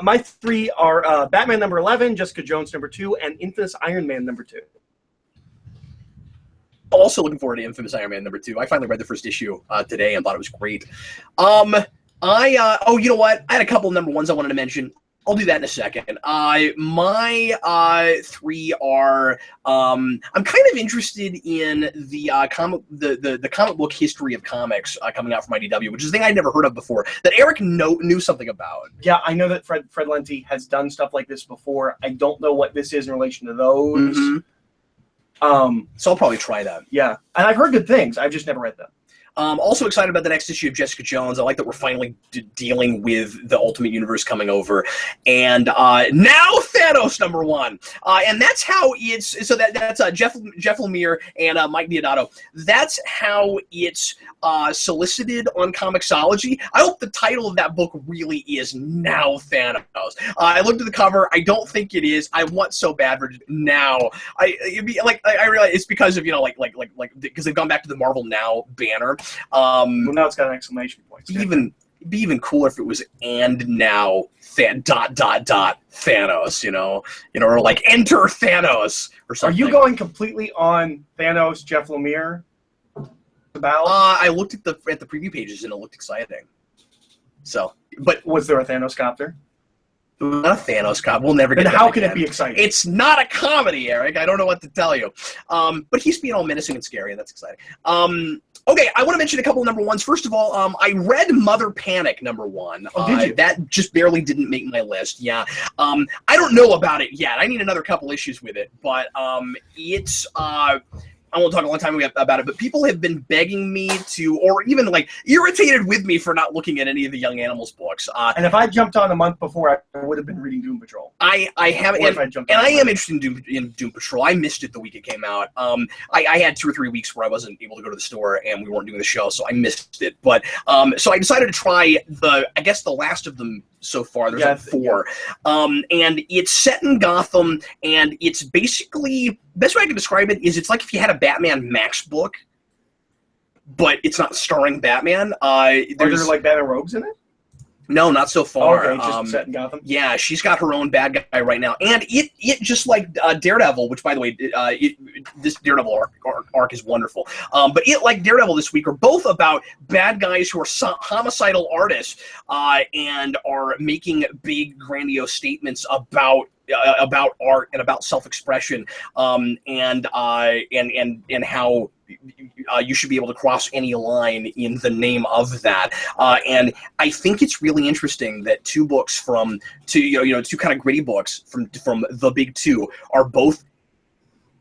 Speaker 3: my 3 are Batman number 11, Jessica Jones number 2, and Infamous Iron Man number 2.
Speaker 1: Also looking forward to Infamous Iron Man number 2. I finally read the first issue today and thought it was great. You know what? I had a couple of number 1s I wanted to mention. I'll do that in a second. My 3 are I'm kind of interested in the comic book history of comics coming out from IDW, which is a thing I'd never heard of before that Eric knew something about.
Speaker 3: Yeah, I know that Fred Lenti has done stuff like this before. I don't know what this is in relation to those.
Speaker 1: Mm-hmm. So I'll probably try that.
Speaker 3: Yeah, and I've heard good things. I've just never read them.
Speaker 1: Also excited about the next issue of Jessica Jones. I like that we're finally dealing with the Ultimate Universe coming over. And now Thanos number 1. And that's how it's... So that's Jeff Lemire and Mike Deodato. That's how it's solicited on Comixology. I hope the title of that book really is Now Thanos. I looked at the cover. I don't think it is. I want so bad for now. I realize it's because of, because they've gone back to the Marvel Now banner.
Speaker 3: Well, now it's got an exclamation point.
Speaker 1: It'd be even cooler if it was "and now Thanos," or like "Enter Thanos" or something.
Speaker 3: Are you going completely on Thanos, Jeff Lemire?
Speaker 1: I looked at the preview pages and it looked exciting. So, but
Speaker 3: was there a Thanos copter?
Speaker 1: Not a Thanos cop. We'll never get.
Speaker 3: And how can it be exciting?
Speaker 1: It's not a comedy, Eric. I don't know what to tell you. But he's being all menacing and scary, and that's exciting. Okay, I want to mention a couple of number 1s. First of all, I read Mother Panic number 1.
Speaker 3: Oh, did you?
Speaker 1: That just barely didn't make my list. Yeah. I don't know about it yet. I need another couple issues with it, but it's. I won't talk a long time about it, but people have been begging me to, or even like irritated with me for not looking at any of the Young Animals books.
Speaker 3: And if I jumped on a month before, I would have been reading Doom Patrol.
Speaker 1: I haven't, and I am interested in Doom Patrol. I missed it the week it came out. I had 2 or 3 weeks where I wasn't able to go to the store and we weren't doing the show, so I missed it. But so I decided to try the last of them so far. There's like 4, and it's set in Gotham, and it's basically, best way I can describe it is it's like if you had a Batman Max book, but it's not starring Batman. Are there like Batman rogues in it? No, not so far. Okay, just set in Gotham? Yeah, she's got her own bad guy right now. And it just like Daredevil, which, by the way, this Daredevil arc is wonderful. But it, like Daredevil this week, are both about bad guys who are homicidal artists and are making big, grandiose statements about art and about self-expression, and how you should be able to cross any line in the name of that. And I think it's really interesting that two kind of gritty books from the big two are both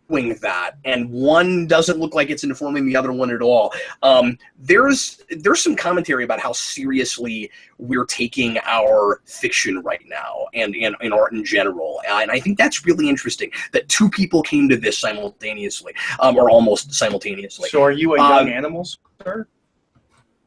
Speaker 1: doing that, and one doesn't look like it's informing the other one at all. There's some commentary about how seriously we're taking our fiction right now and art in general, and I think that's really interesting that two people came to this simultaneously, or almost simultaneously. So are you a Young Animals, sir?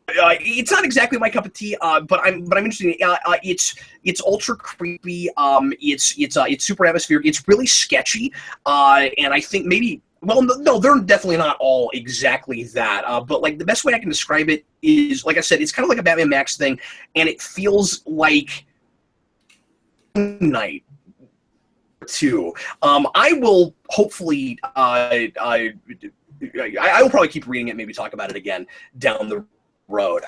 Speaker 1: It's not exactly my cup of tea, but I'm interested. It's ultra creepy. It's super atmospheric. It's really sketchy, and I think maybe. Well, no, they're definitely not all exactly that. But like the best way I can describe it is, like I said, it's kind of like a Batman Max thing, and it feels like Night too. I will hopefully. I will probably keep reading it. Maybe talk about it again down the road.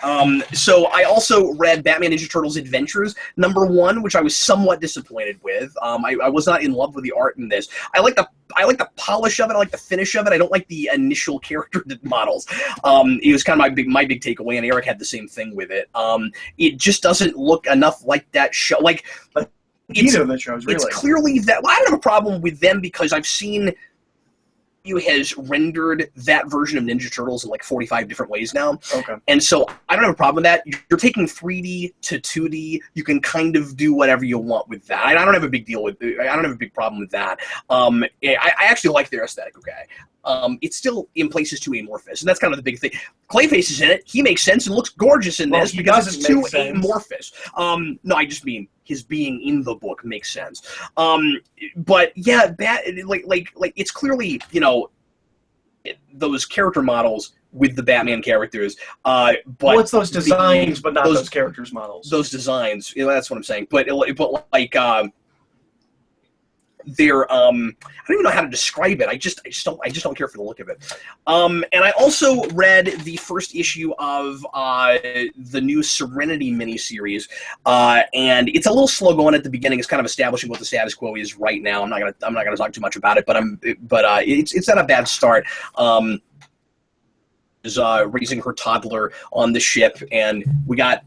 Speaker 1: So I also read Batman Ninja Turtles Adventures #1, which I was somewhat disappointed with. I was not in love with the art in this. I like the polish of it. I like the finish of it. I don't like the initial character models. It was kind of my big takeaway, and Eric had the same thing with it. It just doesn't look enough like that show. Like either of the shows, really. It's clearly that. Well, I don't have a problem with them because I've seen has rendered that version of Ninja Turtles in like 45 different ways now. Okay. And so I don't have a problem with that. You're taking 3D to 2D. You can kind of do whatever you want with that. I don't have a big deal with. I don't have a big problem with that. I actually like their aesthetic. Okay. It's still in places too amorphous, and that's kind of the big thing. Clayface is in it. He makes sense and looks gorgeous in this because it's too amorphous. No, I just mean his being in the book makes sense. But yeah, like it's clearly, those character models with the Batman characters. But it's those designs, but not those characters models. Those designs, that's what I'm saying. But like. They're I don't even know how to describe it. I just don't care for the look of it. And I also read the first issue of the new Serenity miniseries, and it's a little slow going at the beginning. It's kind of establishing what the status quo is right now. I'm not gonna talk too much about it, but it's at a bad start. Is raising her toddler on the ship, and we got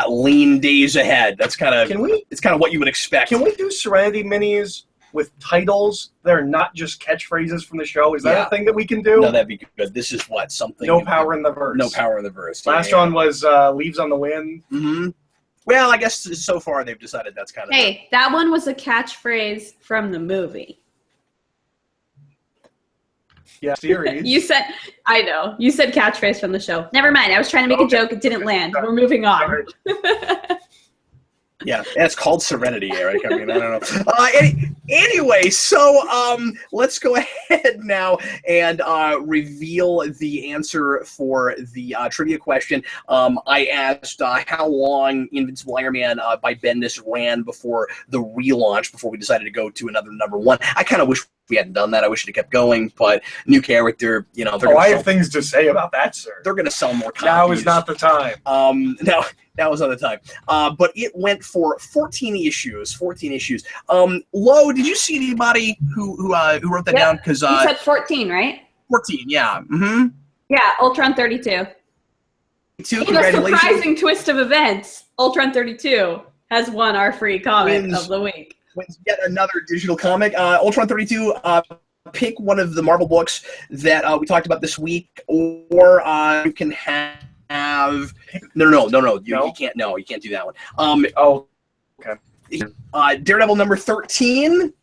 Speaker 1: lean days ahead. That's kind of it's kind of what you would expect. Can we do Serenity minis with titles that are not just catchphrases from the show? Is that a thing that we can do? No, that'd be good. This is something. No power in the verse. No power in the verse. Last one was Leaves on the Wind. Mm-hmm. Well, I guess so far they've decided that's kind of.
Speaker 2: Hey, that one was a catchphrase from the movie.
Speaker 3: Yeah, series.
Speaker 2: I know. You said catchphrase from the show. Never mind. I was trying to make a joke. It didn't land. We're moving on.
Speaker 1: Yeah, and it's called Serenity, Eric. I mean, I don't know. Anyway, so let's go ahead now and reveal the answer for the trivia question. I asked how long Invincible Iron Man by Bendis ran before the relaunch, before we decided to go to another #1. I kind of wish we hadn't done that. I wish it had kept going, but new character, I have things to say about that, sir. They're going to sell more copies. Now is not the time. Now is not the time. But it went for 14 issues. 14 issues. Lo, did you see anybody who wrote that down? Because
Speaker 2: you said 14, right?
Speaker 1: 14, yeah. Mm-hmm.
Speaker 2: Yeah, Ultron 32. In a surprising twist of events, Ultron 32 has won our free comic of the week.
Speaker 1: Wins yet another digital comic. Ultron 32 pick one of the Marvel books that we talked about this week, or you can have no. You can't. No, you can't do that one.
Speaker 3: Okay.
Speaker 1: Daredevil number 13.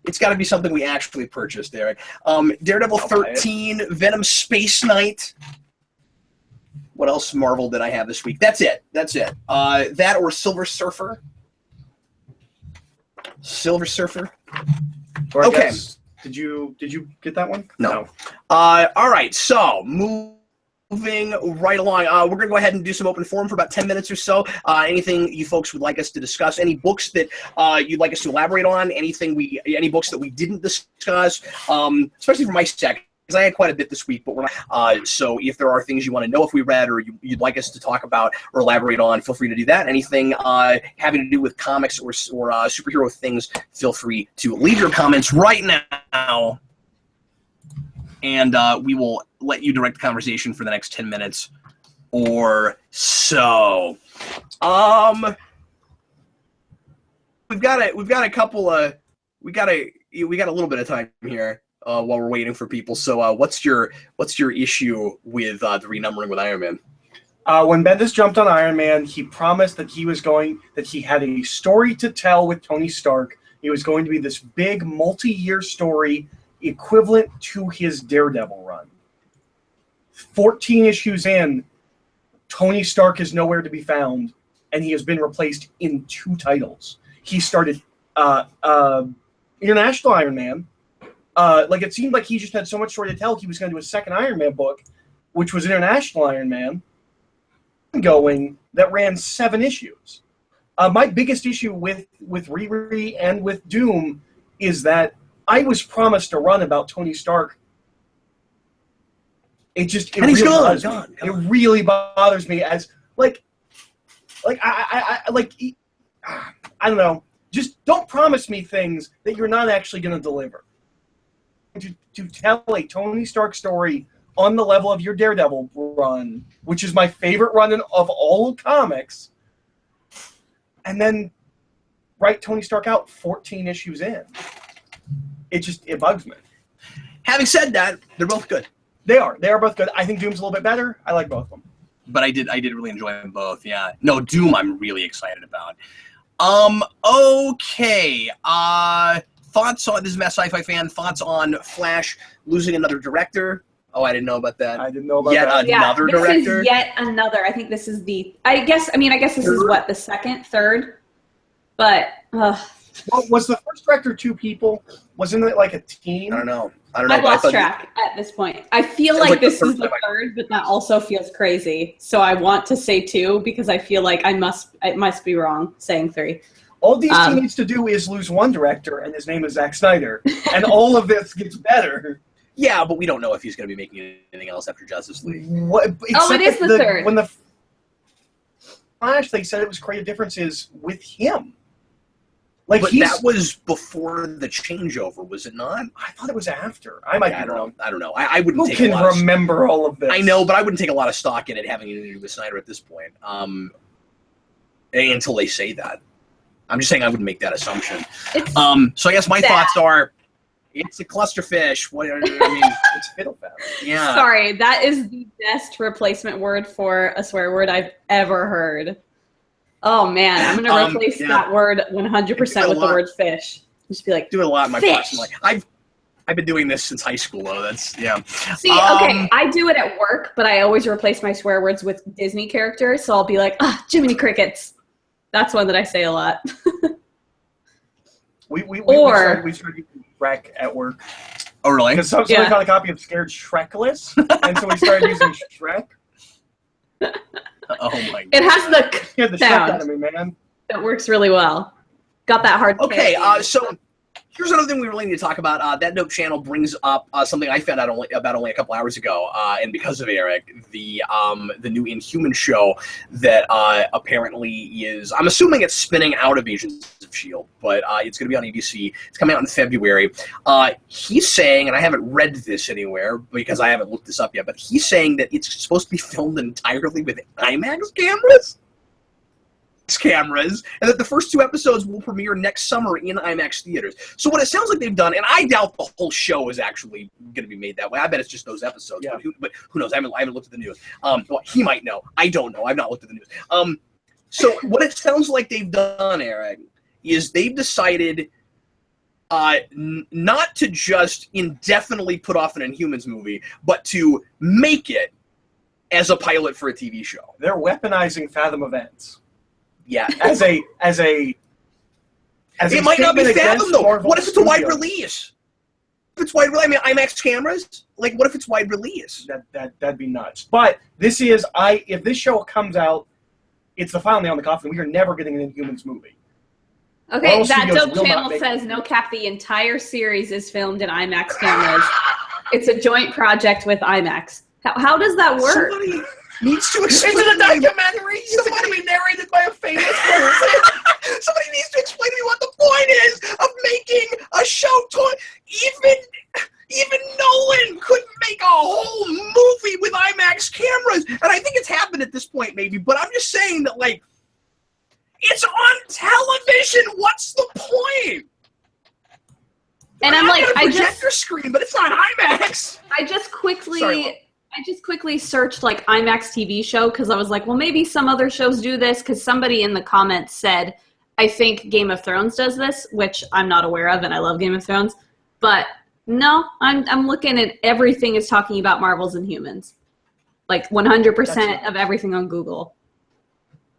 Speaker 1: It's got to be something we actually purchased, Eric. Daredevil 13, Venom Space Knight. What else Marvel did I have this week? That's it. That or Silver Surfer. Silver Surfer.
Speaker 3: Or
Speaker 1: okay.
Speaker 3: Did you get that one?
Speaker 1: No. All right. So moving right along, we're gonna go ahead and do some open forum for about 10 minutes or so. Anything you folks would like us to discuss? Any books that you'd like us to elaborate on? Any books that we didn't discuss? Especially for my sec, because I had quite a bit this week, but we're not. So if there are things you want to know if we read or you'd like us to talk about or elaborate on, feel free to do that. Anything having to do with comics or superhero things, feel free to leave your comments right now, and we will let you direct the conversation for the next 10 minutes or so. We've got a couple of we got a little bit of time here. While we're waiting for people, so what's your issue with the renumbering with Iron Man?
Speaker 3: When Bendis jumped on Iron Man, he promised that he had a story to tell with Tony Stark. It was going to be this big multi-year story equivalent to his Daredevil run. 14 issues in, Tony Stark is nowhere to be found, and he has been replaced in 2 titles. He started International Iron Man. It seemed like he just had so much story to tell. He was going to do a second Iron Man book, which was International Iron Man, that ran 7 issues. My biggest issue with Riri and with Doom is that I was promised a run about Tony Stark. It really bothers me as I don't know. Just don't promise me things that you're not actually going to deliver. To tell a Tony Stark story on the level of your Daredevil run, which is my favorite run of all comics, and then write Tony Stark out 14 issues in. It bugs me.
Speaker 1: Having said that, they're both good.
Speaker 3: They are both good. I think Doom's a little bit better. I like both of them.
Speaker 1: But I did really enjoy them both, yeah. No, Doom I'm really excited about. Okay. Thoughts on, this is Matt Sci-Fi Fan, thoughts on Flash losing another director? Oh, I didn't know about that.
Speaker 3: I didn't know about that.
Speaker 2: Another
Speaker 1: director?
Speaker 2: This is yet another. I think this is I guess this is what, the third? But,
Speaker 3: Well, was the first director 2 people? Wasn't it like a team?
Speaker 1: I don't know.
Speaker 2: I've lost track at this point. I feel like this is the third, but that also feels crazy. So I want to say 2 because I feel like it must be wrong saying 3.
Speaker 3: All DC needs to do is lose 1 director, and his name is Zack Snyder, and all of this gets better.
Speaker 1: Yeah, but we don't know if he's going to be making anything else after Justice League.
Speaker 2: It is the third.
Speaker 3: When the Flash, they said it was creative differences with him.
Speaker 1: But that was before the changeover, was it not?
Speaker 3: I thought it was after. I might be wrong.
Speaker 1: I don't know. I wouldn't take
Speaker 3: a lot of remember all of this?
Speaker 1: I know, but I wouldn't take a lot of stock in it having anything to do with Snyder at this point. Until they say that. I'm just saying I wouldn't make that assumption. So I guess my thoughts are, it's a clusterfish. It's fiddlefaddle. Yeah.
Speaker 2: Sorry, that is the best replacement word for a swear word I've ever heard. Oh man, I'm gonna replace that word 100% with the word fish. Just be like,
Speaker 1: do it a lot in my
Speaker 2: fish.
Speaker 1: personal life. I've been doing this since high school though. That's yeah.
Speaker 2: See, okay, I do it at work, but I always replace my swear words with Disney characters. So I'll be like, Jiminy Crickets. That's one that I say a lot.
Speaker 3: we started using Shrek at work.
Speaker 1: Oh, really?
Speaker 3: Because somebody found a copy of Scared Shrekless, and so we started using Shrek.
Speaker 1: Oh my god!
Speaker 2: It has the sound.
Speaker 3: Shrek out of me, man.
Speaker 2: It works really well. Got that hard.
Speaker 1: Okay, so here's another thing we really need to talk about. That Dope channel brings up something I found out only a couple hours ago, and because of Eric, the new Inhuman show that apparently is, I'm assuming it's spinning out of Agents of S.H.I.E.L.D., but it's going to be on ABC. It's coming out in February. He's saying, and I haven't read this anywhere because I haven't looked this up yet, but he's saying that it's supposed to be filmed entirely with IMAX cameras. cameras, and that the first 2 episodes will premiere next summer in IMAX theaters. So what it sounds like they've done, and I doubt the whole show is actually going to be made that way. I bet it's just those episodes.
Speaker 3: Yeah.
Speaker 1: But who knows? I haven't looked at the news. Well, he might know. I don't know. I've not looked at the news. So what it sounds like they've done, Eric, is they've decided not to just indefinitely put off an Inhumans movie, but to make it as a pilot for a TV show.
Speaker 3: They're weaponizing Fathom events.
Speaker 1: Yeah.
Speaker 3: As a
Speaker 1: it might not be
Speaker 3: statement
Speaker 1: Fathom,
Speaker 3: against
Speaker 1: though.
Speaker 3: Marvel
Speaker 1: What if it's a wide
Speaker 3: Studios.
Speaker 1: release? If it's wide release, I mean, IMAX cameras? Like, what if it's wide release?
Speaker 3: That'd be nuts. But this is, if this show comes out, it's the final nail in the coffin. We are never getting an Inhumans movie.
Speaker 2: Okay,
Speaker 3: Marvel
Speaker 2: that
Speaker 3: Studios
Speaker 2: dope
Speaker 3: will not
Speaker 2: channel
Speaker 3: make
Speaker 2: says
Speaker 3: it.
Speaker 2: no cap. The entire series is filmed in IMAX cameras. It's a joint project with IMAX. How does that work?
Speaker 1: Somebody needs to explain.
Speaker 3: It's a documentary. It's going to be narrated by a famous person.
Speaker 1: Somebody needs to explain to me what the point is of making a show. Even Nolan couldn't make a whole movie with IMAX cameras, and I think it's happened at this point, maybe. But I'm just saying that, like, it's on television. What's the point?
Speaker 2: And I'm like,
Speaker 1: I projector screen, but it's not IMAX.
Speaker 2: I just quickly
Speaker 1: Sorry.
Speaker 2: searched like IMAX TV show because I was like, well, maybe some other shows do this because somebody in the comments said, I think Game of Thrones does this, which I'm not aware of, and I love Game of Thrones. But no, I'm looking at everything is talking about Marvels and Humans, like 100% of everything on Google.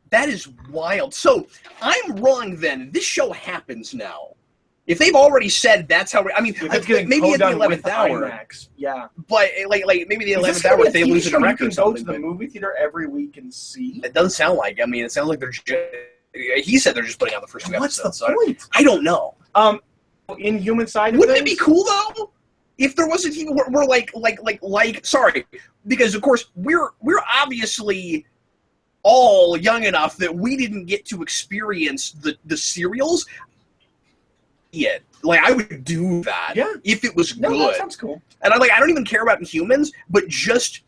Speaker 1: That is wild. So I'm wrong then. This show happens now. If they've already said that's how, maybe at the 11th hour.
Speaker 3: IMAX, yeah.
Speaker 1: But like maybe the 11th hour if they lose a record or something.
Speaker 3: Go to the movie theater every week and see.
Speaker 1: It doesn't sound like. I mean, it sounds like they're just. He said they're just putting out the first 2
Speaker 3: What's
Speaker 1: episodes.
Speaker 3: the point?
Speaker 1: I don't know.
Speaker 3: Inhuman side of
Speaker 1: Wouldn't
Speaker 3: things,
Speaker 1: it be cool though? If there was a team where we're like sorry, because of course we're obviously all young enough that we didn't get to experience the serials yet. Like I would do that if it was good.
Speaker 3: That sounds cool.
Speaker 1: And I don't even care about Inhumans, but just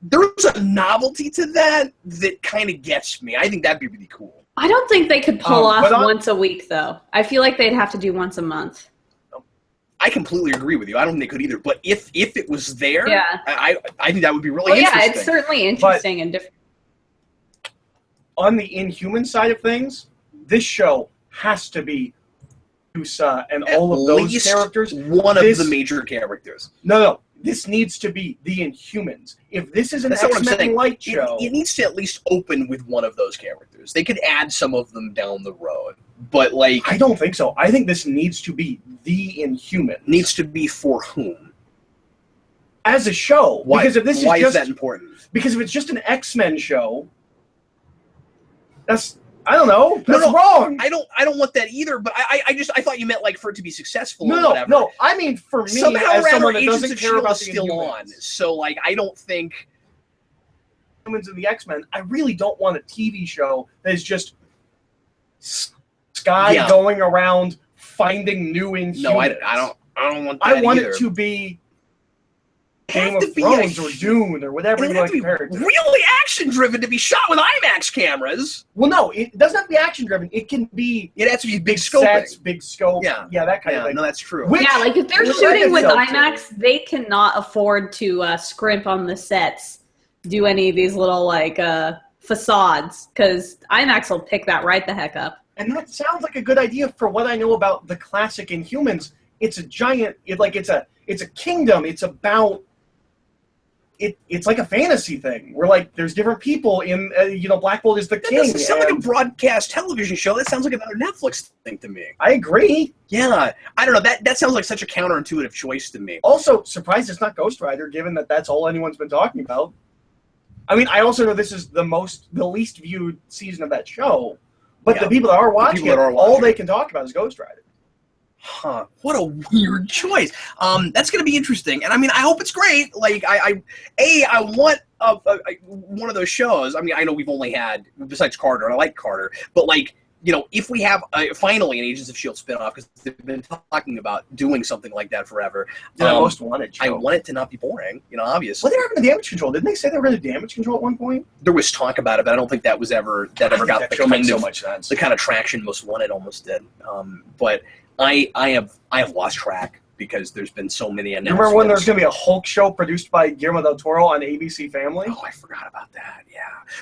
Speaker 1: there's a novelty to that kind of gets me. I think that'd be really cool.
Speaker 2: I don't think they could pull off once a week, though. I feel like they'd have to do once a month.
Speaker 1: I completely agree with you. I don't think they could either. But if it was there, I think that would be really
Speaker 2: interesting.
Speaker 1: interesting.
Speaker 2: Yeah, it's certainly interesting and different.
Speaker 3: On the Inhuman side of things, this show has to be Usa and all of those characters.
Speaker 1: One of the major characters.
Speaker 3: No. This needs to be the Inhumans. If this is an X-Men light show...
Speaker 1: It needs to at least open with one of those characters. They could add some of them down the road. But, like...
Speaker 3: I don't think so. I think this needs to be the Inhumans.
Speaker 1: Needs to be for whom?
Speaker 3: As a show.
Speaker 1: Why?
Speaker 3: Because if this
Speaker 1: Why
Speaker 3: is
Speaker 1: that important?
Speaker 3: Because if it's just an X-Men show, that's... I don't know. That's wrong.
Speaker 1: I don't want that either. But I thought you meant like for it to be successful. or whatever.
Speaker 3: No. I mean for me,
Speaker 1: somehow
Speaker 3: as someone that
Speaker 1: Agents
Speaker 3: doesn't
Speaker 1: of
Speaker 3: care
Speaker 1: S.H.I.E.L.D.
Speaker 3: about
Speaker 1: is
Speaker 3: the
Speaker 1: still
Speaker 3: Inhumans.
Speaker 1: on. So like I don't think
Speaker 3: Humans and the X-Men. I really don't want a TV show that is just Sky going around finding new Inhumans.
Speaker 1: No, I don't want that
Speaker 3: I want
Speaker 1: either.
Speaker 3: it to be Game of Thrones or Dune or whatever you want to compare it to.
Speaker 1: Really action-driven to be shot with IMAX cameras.
Speaker 3: Well, no, it doesn't have to be action-driven. It can be...
Speaker 1: It has to be big scoping.
Speaker 3: Sets, big scope. Yeah, that kind of thing.
Speaker 1: No, that's true.
Speaker 2: Like if they're shooting with IMAX, they cannot afford to scrimp on the sets, do any of these little facades, because IMAX will pick that right the heck up.
Speaker 3: And that sounds like a good idea for what I know about the classic Inhumans. It's a giant... It's a kingdom. It's about... It's like a fantasy thing where like there's different people in Black Bolt is the king.
Speaker 1: That doesn't sound like a broadcast television show. That sounds like another Netflix thing to me.
Speaker 3: I agree.
Speaker 1: Yeah, I don't know. That sounds like such a counterintuitive choice to me.
Speaker 3: Also, surprised it's not Ghost Rider, given that that's all anyone's been talking about. I mean, I also know this is the least viewed season of that show, but the people that are watching it, all they can talk about is Ghost Rider.
Speaker 1: Huh. What a weird choice. That's going to be interesting. And I mean, I hope it's great. Like, I want one of those shows. I mean, I know we've only had, besides Carter, and I like Carter, but like, you know, if we have finally an Agents of S.H.I.E.L.D. spinoff, because they've been talking about doing something like that forever.
Speaker 3: Yeah, Most Wanted show.
Speaker 1: I want it to not be boring, you know, obviously.
Speaker 3: What happened to Damage Control? Didn't they say they were going to Damage Control at one point?
Speaker 1: There was talk about it, but I don't think that was ever got the kind
Speaker 3: so
Speaker 1: of
Speaker 3: much sense.
Speaker 1: the kind of traction Most Wanted almost did. But I have lost track because there's been so many announcements.
Speaker 3: Remember when there was going to be a Hulk show produced by Guillermo del Toro on ABC Family?
Speaker 1: Oh, I forgot about that. Yeah.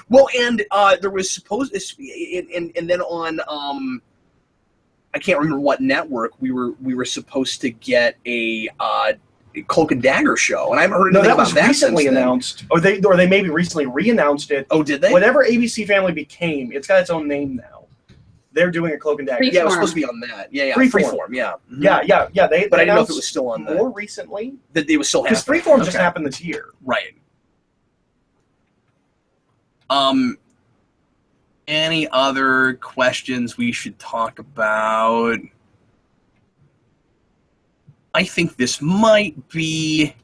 Speaker 1: Well, and there was supposed, and then on I can't remember what network we were supposed to get a Cloak and Dagger show, and I haven't heard anything about that.
Speaker 3: No, that was recently announced, or they maybe recently re-announced it.
Speaker 1: Oh, did they?
Speaker 3: Whatever ABC Family became, it's got its own name now. They're doing a Cloak and Dagger.
Speaker 1: Yeah, it was supposed to be on that. Yeah,
Speaker 3: Freeform.
Speaker 1: Yeah. Mm-hmm.
Speaker 3: Yeah.
Speaker 1: But I didn't know if it was still on
Speaker 3: more recently.
Speaker 1: That it was still happening.
Speaker 3: Because Freeform just happened this year.
Speaker 1: Right. Any other questions we should talk about? I think this might be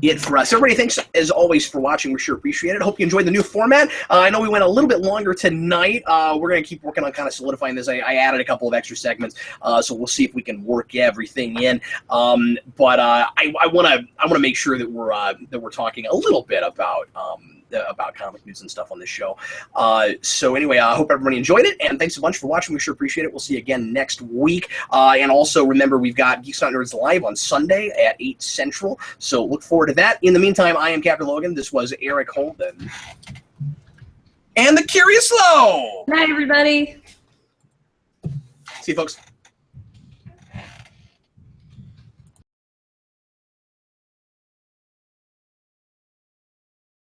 Speaker 1: it for us. Everybody, thanks as always for watching. We sure appreciate it. Hope you enjoyed the new format. I know we went a little bit longer tonight. We're going to keep working on kind of solidifying this. I added a couple of extra segments, so we'll see if we can work everything in. But I want to make sure that we're talking a little bit about comic news and stuff on this show. So anyway, I hope everybody enjoyed it, and thanks a bunch for watching. We sure appreciate it. We'll see you again next week. And also remember, we've got Geeks Not Nerds Live on Sunday at 8 Central, so look forward to that. In the meantime, I am Captain Logan. This was Eric Holden. And the Curious Low!
Speaker 2: Good night, everybody.
Speaker 1: See you, folks.